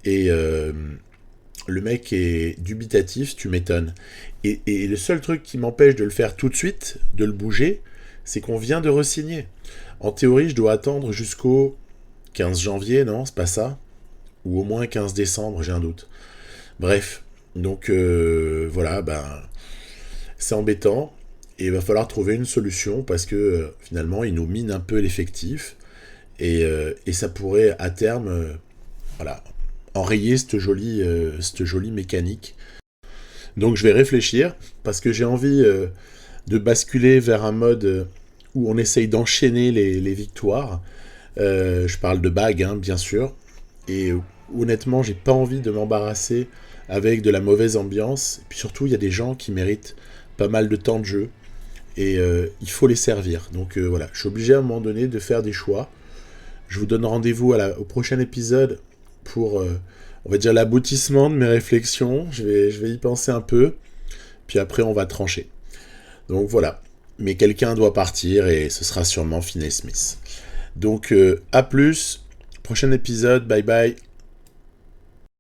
et le mec est dubitatif, tu m'étonnes. Et le seul truc qui m'empêche de le faire tout de suite, de le bouger, c'est qu'on vient de re-signer. En théorie, je dois attendre jusqu'au 15 janvier, non, c'est pas ça? Ou au moins 15 décembre, j'ai un doute. Bref, donc voilà, c'est embêtant, et il va falloir trouver une solution, parce que finalement, il nous mine un peu l'effectif, et ça pourrait à terme enrayer cette jolie mécanique. Donc je vais réfléchir, parce que j'ai envie de basculer vers un mode où on essaye d'enchaîner les victoires. Je parle de bagues, hein, bien sûr, et honnêtement, j'ai pas envie de m'embarrasser avec de la mauvaise ambiance. Et puis surtout, il y a des gens qui méritent pas mal de temps de jeu, et il faut les servir. Donc voilà, je suis obligé à un moment donné de faire des choix. Je vous donne rendez-vous au prochain épisode pour, on va dire, l'aboutissement de mes réflexions. Je vais y penser un peu, puis après on va trancher. Donc voilà, mais quelqu'un doit partir, et ce sera sûrement Finney-Smith. Donc à plus, prochain épisode, bye bye.